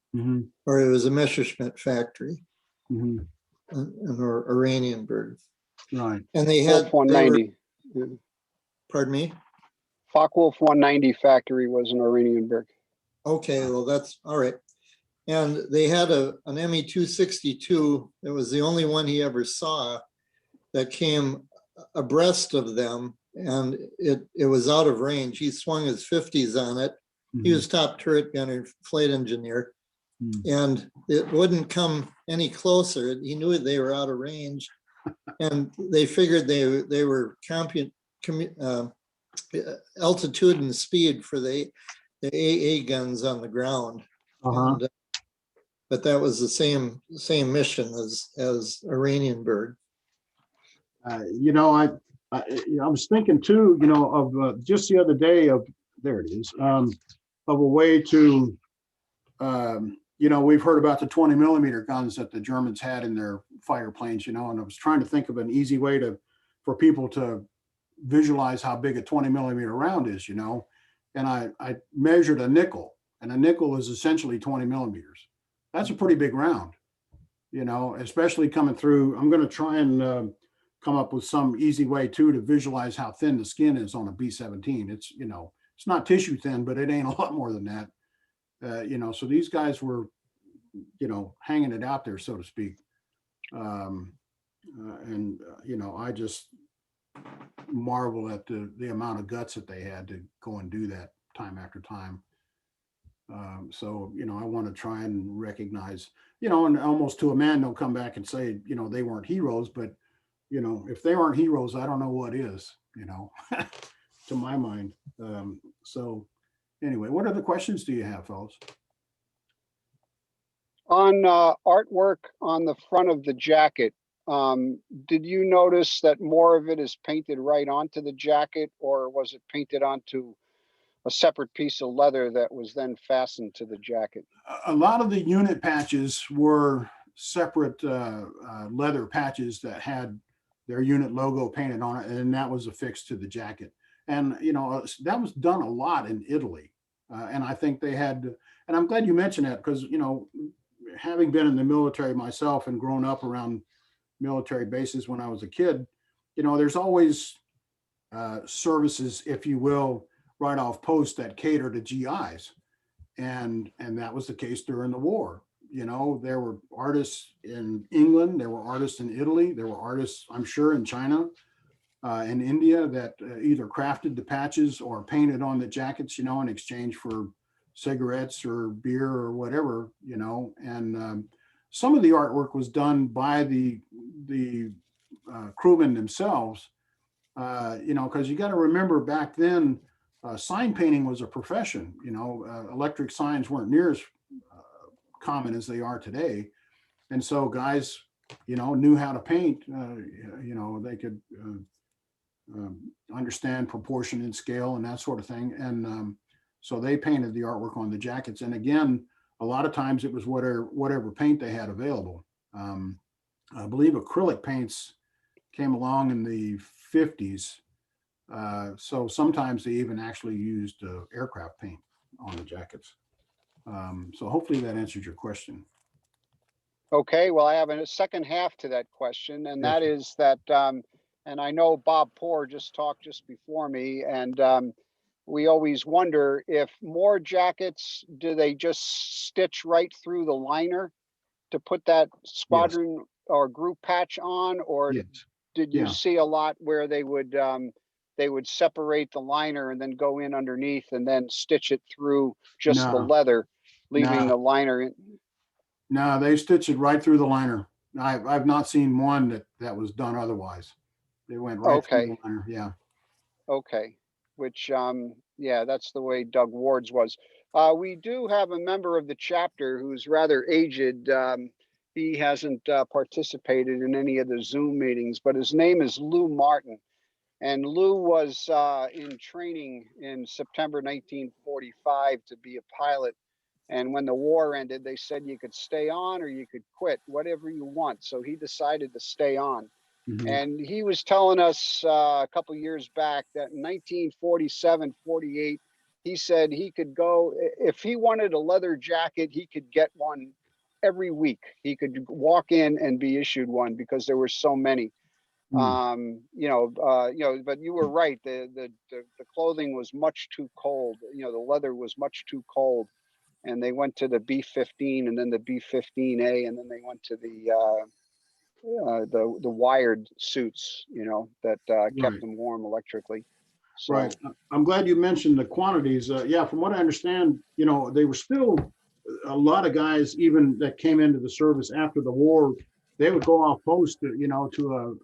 Speaker 11: or it was a Messerschmitt factory in Oranienburg.
Speaker 1: Right.
Speaker 11: And they had
Speaker 13: 190.
Speaker 11: Pardon me?
Speaker 13: Focke-Wulf 190 factory was in Oranienburg.
Speaker 11: Okay, well, that's all right. And they had an Me-262. It was the only one he ever saw that came abreast of them, and it was out of range. He swung his 50s on it. He was top turret gunner, flight engineer, and it wouldn't come any closer. He knew they were out of range, and they figured they were altitude and speed for the EAA guns on the ground. And, but that was the same mission as Oranienburg.
Speaker 1: I was thinking too, of just the other day of, there it is, of a way to, we've heard about the 20 millimeter guns that the Germans had in their fighter planes, and I was trying to think of an easy way for people to visualize how big a 20 millimeter round is, and I measured a nickel, and a nickel is essentially 20 millimeters. That's a pretty big round, especially coming through. I'm going to try and come up with some easy way too to visualize how thin the skin is on a B-17. It's, it's not tissue thin, but it ain't a lot more than that. You know, so these guys were, you know, hanging it out there, so to speak. You know, I just marvel at the amount of guts that they had to go and do that time after time. So, you know, I want to try and recognize, you know, and almost to a man, they'll come back and say, you know, they weren't heroes, but, you know, if they aren't heroes, I don't know what is, you know, to my mind. So anyway, what other questions do you have, fellas?
Speaker 13: On artwork on the front of the jacket, did you notice that more of it is painted right onto the jacket, or was it painted onto a separate piece of leather that was then fastened to the jacket?
Speaker 1: A lot of the unit patches were separate leather patches that had their unit logo painted on it, and that was affixed to the jacket. And you know, that was done a lot in Italy, and I think they had. And I'm glad you mentioned that because, you know, having been in the military myself and grown up around military bases when I was a kid, you know, there's always services, if you will, right off post that cater to GIs, and that was the case during the war. You know, there were artists in England, there were artists in Italy, there were artists, I'm sure, in China and India that either crafted the patches or painted on the jackets, you know, in exchange for cigarettes or beer or whatever, you know. And some of the artwork was done by the crewmen themselves, you know, because you got to remember back then, sign painting was a profession. You know, electric signs weren't near as common as they are today, and so guys, you know, knew how to paint. You know, they could understand proportion and scale and that sort of thing, and so they painted the artwork on the jackets. And again, a lot of times it was whatever paint they had available. I believe acrylic paints came along in the 50s. So sometimes they even actually used aircraft paint on the jackets. So hopefully that answered your question.
Speaker 13: Okay, well, I have a second half to that question, and that is that, and I know Bob Poor just talked just before me, and we always wonder if more jackets, do they just stitch right through the liner to put that squadron or group patch on, or
Speaker 1: Yes.
Speaker 13: did you
Speaker 1: Yeah.
Speaker 13: see a lot where they would separate the liner and then go in underneath and then stitch it through just the
Speaker 1: No.
Speaker 13: leather, leaving
Speaker 1: No.
Speaker 13: the liner in?
Speaker 1: No, they stitched it right through the liner. I've not seen one that was done otherwise. They went right through the
Speaker 13: Okay,
Speaker 1: liner. Yeah.
Speaker 13: okay. Which, yeah, that's the way Doug Ward's was. We do have a member of the chapter who's rather aged. He hasn't participated in any of the Zoom meetings, but his name is Lou Martin. And Lou was in training in September 1945 to be a pilot. And when the war ended, they said you could stay on or you could quit, whatever you want. So he decided to stay on.
Speaker 1: Mhm.
Speaker 13: And he was telling us a couple years back that in 1947, 48, he said he could go, if he wanted a leather jacket, he could get one every week. He could walk in and be issued one because there were so many. You know, but you were right. The clothing was much too cold. You know, the leather was much too cold, and they went to the B-15 and then the B-15A, and then they went to the wired suits. You know, that kept
Speaker 1: Right.
Speaker 13: them warm electrically. So,
Speaker 1: Right. I'm glad you mentioned the quantities. Yeah, from what I understand, you know, they were still a lot of guys, even that came into the service after the war, they would go off post, you know, to a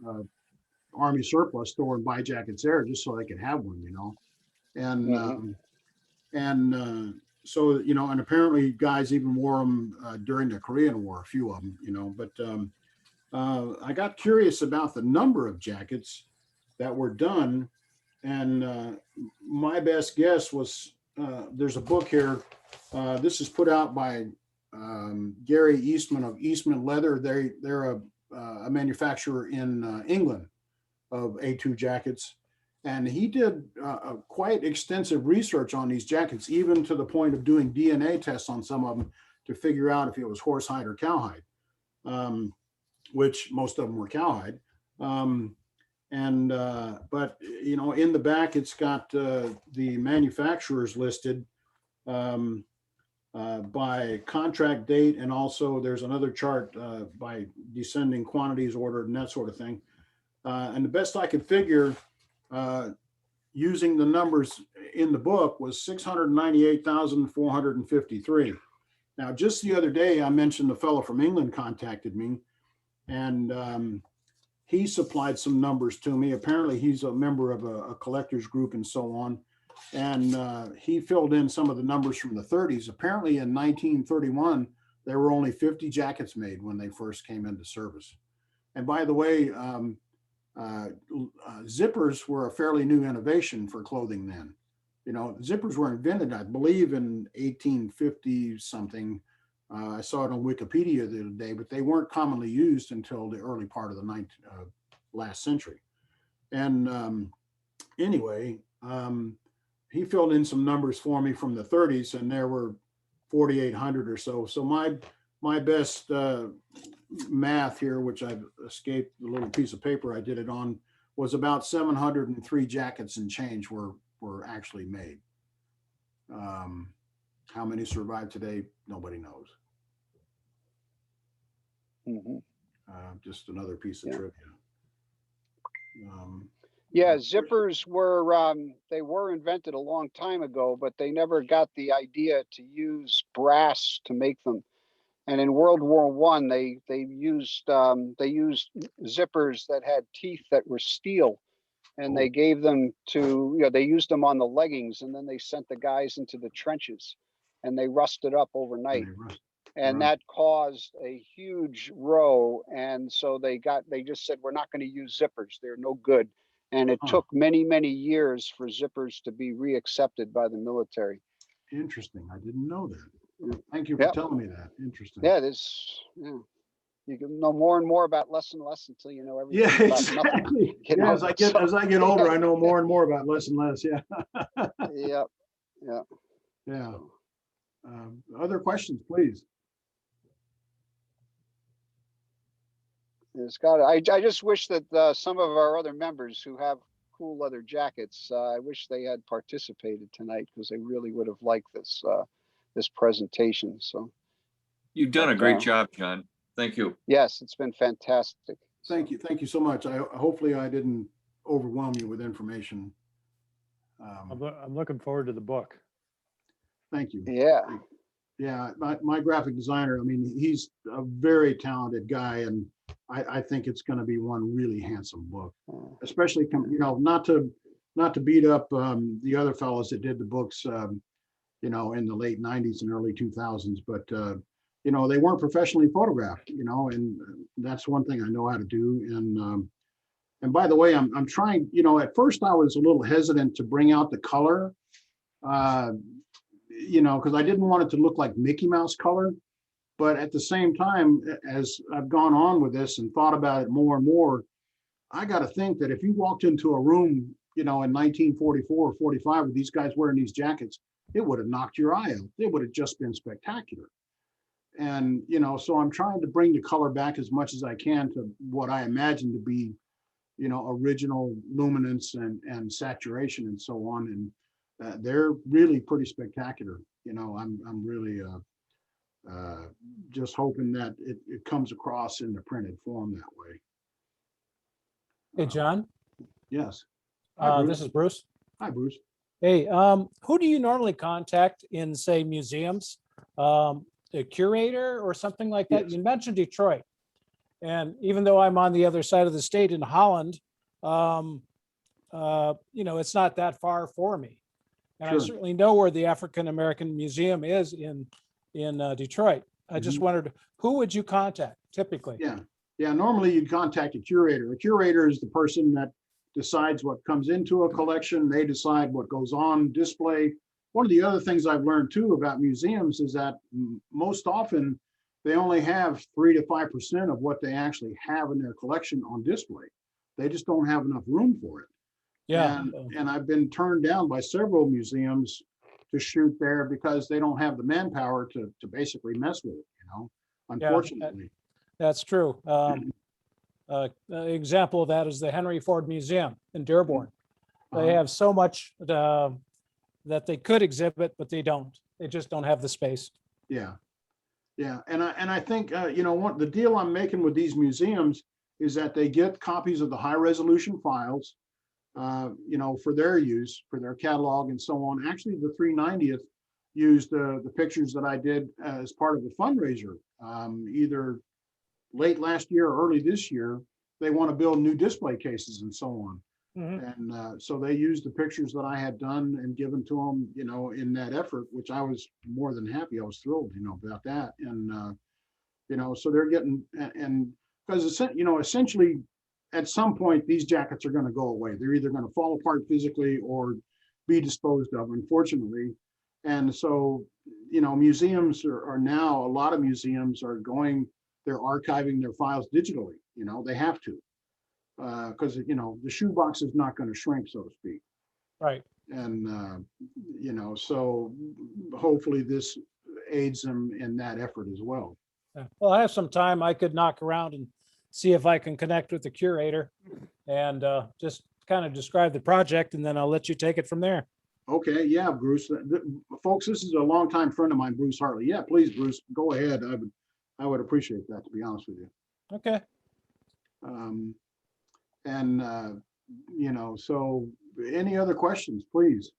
Speaker 1: Army surplus store and buy jackets there just so they could have one, you know. And so, you know, and apparently guys even wore them during the Korean War, a few of them, you know. But I got curious about the number of jackets that were done. And my best guess was there's a book here. This is put out by Gary Eastman of Eastman Leather. They're a manufacturer in England of A2 jackets. And he did quite extensive research on these jackets, even to the point of doing DNA tests on some of them to figure out if it was horsehide or cowhide, which most of them were cowhide. But you know, in the back, it's got the manufacturers listed. by contract date, and also there's another chart by descending quantities ordered and that sort of thing. And the best I could figure, using the numbers in the book, was 698,453. Now, just the other day, I mentioned the fellow from England contacted me, and he supplied some numbers to me. Apparently, he's a member of a collectors group and so on. And he filled in some of the numbers from the 30s. Apparently, in 1931, there were only 50 jackets made when they first came into service. And by the way, zippers were a fairly new innovation for clothing then. You know, zippers were invented, I believe, in 1850 something. I saw it on Wikipedia the other day, but they weren't commonly used until the early part of the last century. And anyway, he filled in some numbers for me from the 30s, and there were 4,800 or so. So my best math here, which I've escaped the little piece of paper I did it on, was about 703 jackets and change were actually made. How many survive today? Nobody knows. Just another piece of trivia.
Speaker 13: Yeah, zippers were, they were invented a long time ago, but they never got the idea to use brass to make them. And in World War I, they used zippers that had teeth that were steel, and they gave them to, they used them on the leggings, and then they sent the guys into the trenches, and they rusted up overnight. And that caused a huge row. And so they just said, we're not going to use zippers. They're no good. And it took many, many years for zippers to be reaccepted by the military.
Speaker 1: Interesting. I didn't know that. Thank you for telling me that. Interesting.
Speaker 13: Yeah, you can know more and more about less and less until you know everything.
Speaker 1: Yeah, exactly.
Speaker 13: Know,
Speaker 1: as I get older, I know more and more about less and less. Yeah. Yeah. Other questions, please.
Speaker 13: Scott, I just wish that some of our other members who have cool leather jackets, I wish they had participated tonight, because they really would have liked this this presentation. So
Speaker 9: you've done a great job, John. Thank you.
Speaker 13: Yes, it's been fantastic.
Speaker 1: Thank you so much. Hopefully I didn't overwhelm you with information.
Speaker 3: I'm looking forward to the book.
Speaker 1: Thank you.
Speaker 13: Yeah.
Speaker 1: My graphic designer, I mean, he's a very talented guy, and I think it's going to be one really handsome book, especially, not to beat up the other fellows that did the books, in the late 90s and early 2000s, but they weren't professionally photographed, and that's one thing I know how to do. And by the way, I'm trying, at first I was a little hesitant to bring out the color, because I didn't want it to look like Mickey Mouse color. But at the same time, as I've gone on with this and thought about it more and more, I got to think that if you walked into a room, in 1944 or 45 with these guys wearing these jackets, it would have knocked your eye out. It would have just been spectacular. And, so I'm trying to bring the color back as much as I can to what I imagine to be, original luminance and saturation and so on. And they're really pretty spectacular. I'm really just hoping that it comes across in the printed form that way.
Speaker 14: Hey, John.
Speaker 1: Yes.
Speaker 14: This is Bruce.
Speaker 1: Hi, Bruce.
Speaker 14: Hey, who do you normally contact in, say, museums? The curator or something like that? Yes. You mentioned Detroit. And even though I'm on the other side of the state in Holland, it's not that far for me. And sure. I certainly know where the African American Museum is in Detroit. I just wondered, who would you contact typically?
Speaker 1: Yeah. Normally you'd contact a curator. A curator is the person that decides what comes into a collection. They decide what goes on display. One of the other things I've learned too about museums is that most often they only have 3 to 5% of what they actually have in their collection on display. They just don't have enough room for it.
Speaker 14: Yeah.
Speaker 1: And I've been turned down by several museums to shoot there because they don't have the manpower to basically mess with it, unfortunately.
Speaker 14: Yeah, that's true. An example of that is the Henry Ford Museum in Dearborn. They have so much that they could exhibit, but they don't. They just don't have the space.
Speaker 1: Yeah. Yeah. And I think, you know, what the deal I'm making with these museums is that they get copies of the high resolution files, you know, for their use, for their catalog and so on. Actually, the 390th used the pictures that I did as part of a fundraiser, either late last year or early this year. They want to build new display cases and so on. And so they used the pictures that I had done and given to them, you know, in that effort, which I was more than happy. I was thrilled, you know, about that. And, you know, so they're getting, and because, you know, essentially at some point, these jackets are going to go away. They're either going to fall apart physically or be disposed of, unfortunately. And so, you know, museums are now, a lot of museums are going, they're archiving their files digitally, you know, they have to. Because, you know, the shoebox is not going to shrink, so to speak.
Speaker 14: Right.
Speaker 1: And, you know, so hopefully this aids them in that effort as well.
Speaker 14: Yeah. Well, I have some time. I could knock around and see if I can connect with the curator and just kind of describe the project, and then I'll let you take it from there.
Speaker 1: Okay, yeah, Bruce. Folks, this is a longtime friend of mine, Bruce Hartley. Yeah, please, Bruce, go ahead. I would appreciate that, to be honest with you.
Speaker 14: Okay.
Speaker 1: And, you know, so any other questions, please?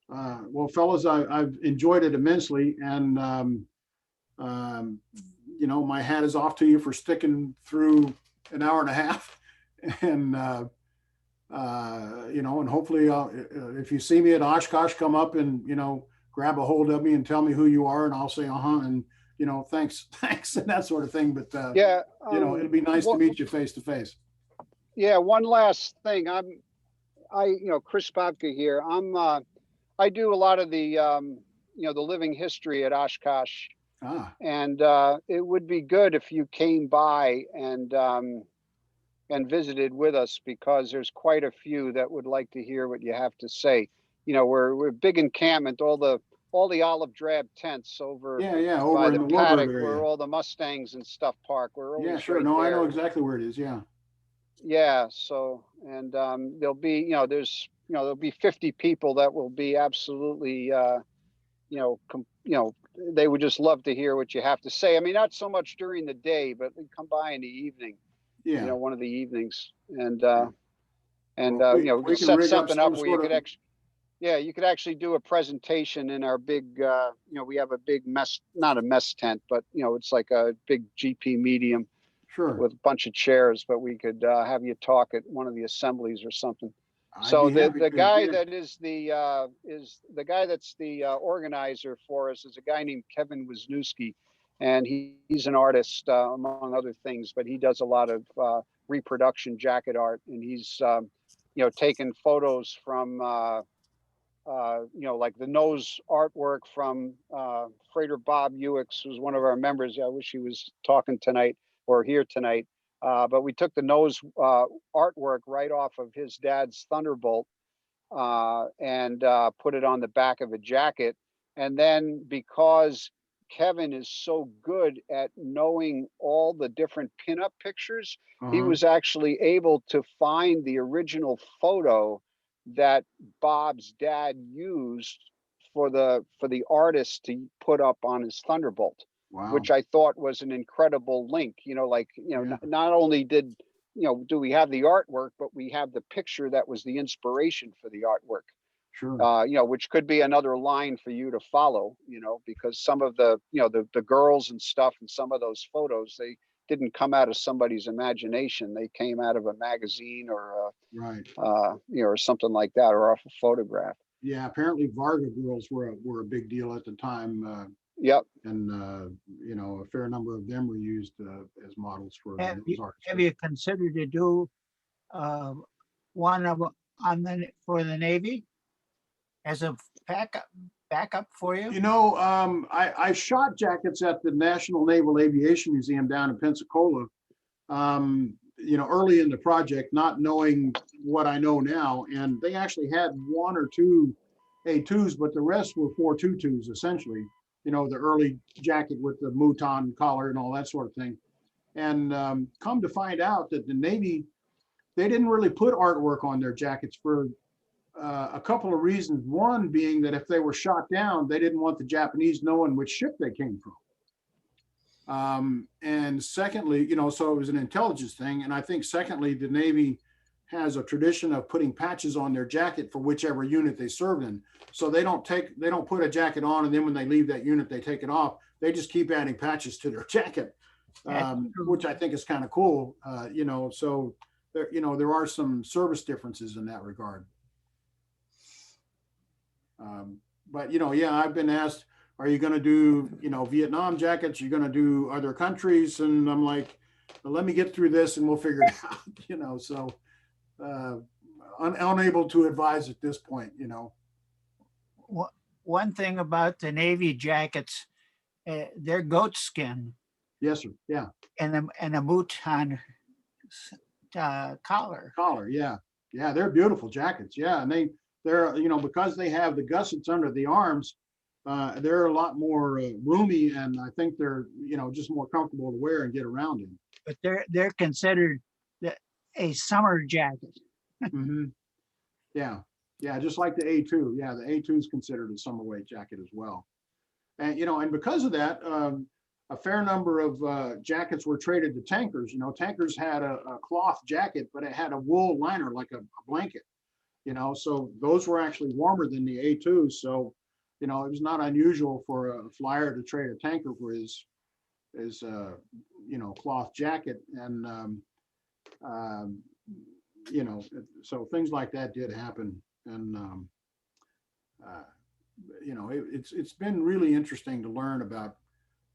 Speaker 1: Well, fellas, I've enjoyed it immensely, and you know, my hat is off to you for sticking through an hour and a half, and you know, and hopefully, if you see me at Oshkosh, come up and, you know, grab a hold of me and tell me who you are, and I'll say and, you know, thanks, and that sort of thing. But
Speaker 13: yeah,
Speaker 1: you know, it'll be nice to meet you face to face.
Speaker 13: Yeah, one last thing. you know, Chris Babka here. I do a lot of the, you know, the living history at Oshkosh. And it would be good if you came by and visited with us, because there's quite a few that would like to hear what you have to say. You know, we're big encampment, all the olive drab tents over
Speaker 1: over
Speaker 13: by
Speaker 1: in
Speaker 13: the
Speaker 1: the
Speaker 13: paddock
Speaker 1: Warburg
Speaker 13: where
Speaker 1: area.
Speaker 13: all the Mustangs and stuff park. We're always
Speaker 1: Sure.
Speaker 13: right
Speaker 1: No, I
Speaker 13: there.
Speaker 1: know exactly where it is. Yeah.
Speaker 13: Yeah. So, and there'll be, you know, there'll be 50 people that will be absolutely, you know, they would just love to hear what you have to say. I mean, not so much during the day, but come by in the evening.
Speaker 1: Yeah.
Speaker 13: You know, one of the evenings, and
Speaker 1: Well,
Speaker 13: you know,
Speaker 1: we can
Speaker 13: set
Speaker 1: rig up
Speaker 13: something up
Speaker 1: some
Speaker 13: where you
Speaker 1: sort
Speaker 13: could
Speaker 1: of.
Speaker 13: actually, yeah, you could actually do a presentation in our big, you know, we have a big not a mess tent, but, you know, it's like a big GP medium.
Speaker 1: Sure.
Speaker 13: With a bunch of chairs, but we could have you talk at one of the assemblies or something.
Speaker 1: I'd
Speaker 13: So
Speaker 1: be happy
Speaker 13: the
Speaker 1: to,
Speaker 13: guy
Speaker 1: yeah.
Speaker 13: that is the guy that's the organizer for us is a guy named Kevin Wisniewski, and he's an artist among other things, but he does a lot of reproduction jacket art, and he's you know, taken photos from you know, like the nose artwork from Freighter Bob Ewicks, who's one of our members. I wish he was talking tonight or here tonight. But we took the nose artwork right off of his dad's Thunderbolt and put it on the back of a jacket. And then because Kevin is so good at knowing all the different pinup pictures, he was actually able to find the original photo that Bob's dad used for the artist to put up on his Thunderbolt.
Speaker 1: Wow.
Speaker 13: Which I thought was an incredible link. You know, like, you know, not only did, you know, do we have the artwork, but we have the picture that was the inspiration for the artwork.
Speaker 1: Sure.
Speaker 13: You know, which could be another line for you to follow, you know, because some of the, you know, the girls and stuff and some of those photos, they didn't come out of somebody's imagination. They came out of a magazine or
Speaker 1: right.
Speaker 13: You know, or something like that, or off a photograph.
Speaker 1: Yeah, apparently Varga girls were a big deal at the time.
Speaker 13: Yep.
Speaker 1: And you know, a fair number of them were used as models for those artists.
Speaker 15: Have you considered to do one of for the Navy as a backup for you?
Speaker 1: You know, I shot jackets at the National Naval Aviation Museum down in Pensacola, you know, early in the project, not knowing what I know now. And they actually had one or two A2s, but the rest were 422s, essentially. You know, the early jacket with the mouton collar and all that sort of thing. And come to find out that the Navy, they didn't really put artwork on their jackets for a couple of reasons. One being that if they were shot down, they didn't want the Japanese knowing which ship they came from. And secondly, so it was an intelligence thing. And I think secondly, the Navy has a tradition of putting patches on their jacket for whichever unit they served in. So they don't put a jacket on and then when they leave that unit, they take it off. They just keep adding patches to their jacket, which I think is kind of cool. So there are some service differences in that regard. But yeah, I've been asked, are you going to do, Vietnam jackets? You're going to do other countries? And I'm like, well, let me get through this and we'll figure it out, so unable to advise at this point,
Speaker 15: One thing about the Navy jackets, they're goat skin.
Speaker 1: Yes, sir. Yeah.
Speaker 15: And a mouton collar.
Speaker 1: Yeah. Yeah. They're beautiful jackets. Yeah. And they're, because they have the gussets under the arms, they're a lot more roomy, and I think they're, just more comfortable to wear and get around in.
Speaker 15: But they're considered a summer jacket.
Speaker 1: Mm-hmm. Yeah. Yeah. Just like the A2. Yeah. The A2 is considered a summer weight jacket as well. And, and because of that, a fair number of jackets were traded to tankers. Tankers had a cloth jacket, but it had a wool liner like a blanket, so those were actually warmer than the A2s. So, it was not unusual for a flyer to trade a tanker for his cloth jacket. And, so things like that did happen. And, it's been really interesting to learn about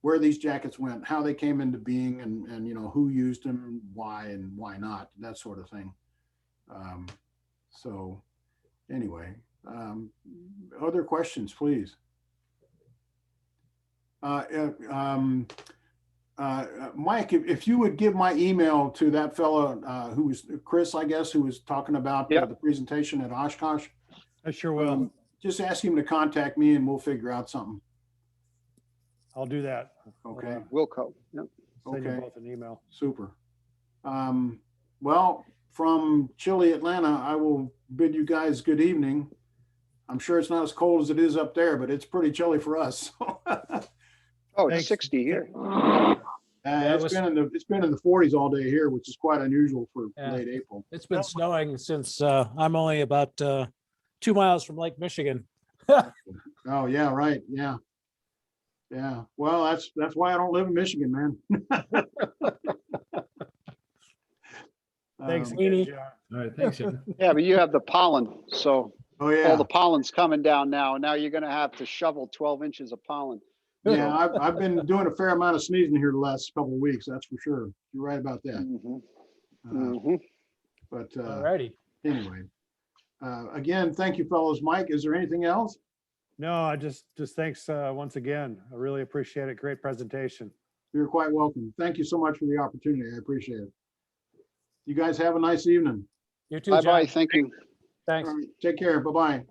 Speaker 1: where these jackets went, how they came into being, and who used them, why and why not, that sort of thing. So anyway, other questions, please. Mike, if you would give my email to that fellow who was Chris, I guess, who was talking about the presentation at Oshkosh.
Speaker 3: I sure will.
Speaker 1: Just ask him to contact me and we'll figure out something.
Speaker 3: I'll do that.
Speaker 1: Okay.
Speaker 13: Wilco. Yep.
Speaker 3: Send you
Speaker 1: Okay.
Speaker 3: both an email.
Speaker 1: Super. Well, from chilly Atlanta, I will bid you guys good evening. I'm sure it's not as cold as it is up there, but it's pretty chilly for us.
Speaker 13: Oh,
Speaker 3: Thanks.
Speaker 13: it's 60 here.
Speaker 1: It's been in the 40s all day here, which is quite unusual for late April.
Speaker 14: It's been snowing since I'm only about 2 miles from Lake Michigan.
Speaker 1: Oh yeah, right. Yeah. Yeah. Well, that's why I don't live in Michigan, man.
Speaker 3: Thanks,
Speaker 14: Weenie.
Speaker 3: John. All right, thanks. John.
Speaker 13: Yeah, but you have the pollen. So
Speaker 1: Oh yeah.
Speaker 13: all the pollen's coming down now. Now you're going to have to shovel 12 inches of pollen.
Speaker 1: Yeah, I've been doing a fair amount of sneezing here the last couple of weeks. That's for sure. You're right about that.
Speaker 13: Mm-hmm.
Speaker 1: But
Speaker 14: Alrighty.
Speaker 1: anyway, again, thank you, fellows. Mike, is there anything else?
Speaker 3: No, I just thanks once again. I really appreciate it. Great presentation.
Speaker 1: You're quite welcome. Thank you so much for the opportunity. I appreciate it. You guys have a nice evening.
Speaker 14: You too,
Speaker 13: Bye-bye.
Speaker 14: John.
Speaker 13: Thank you.
Speaker 14: Thanks.
Speaker 1: All right, take care. Bye-bye.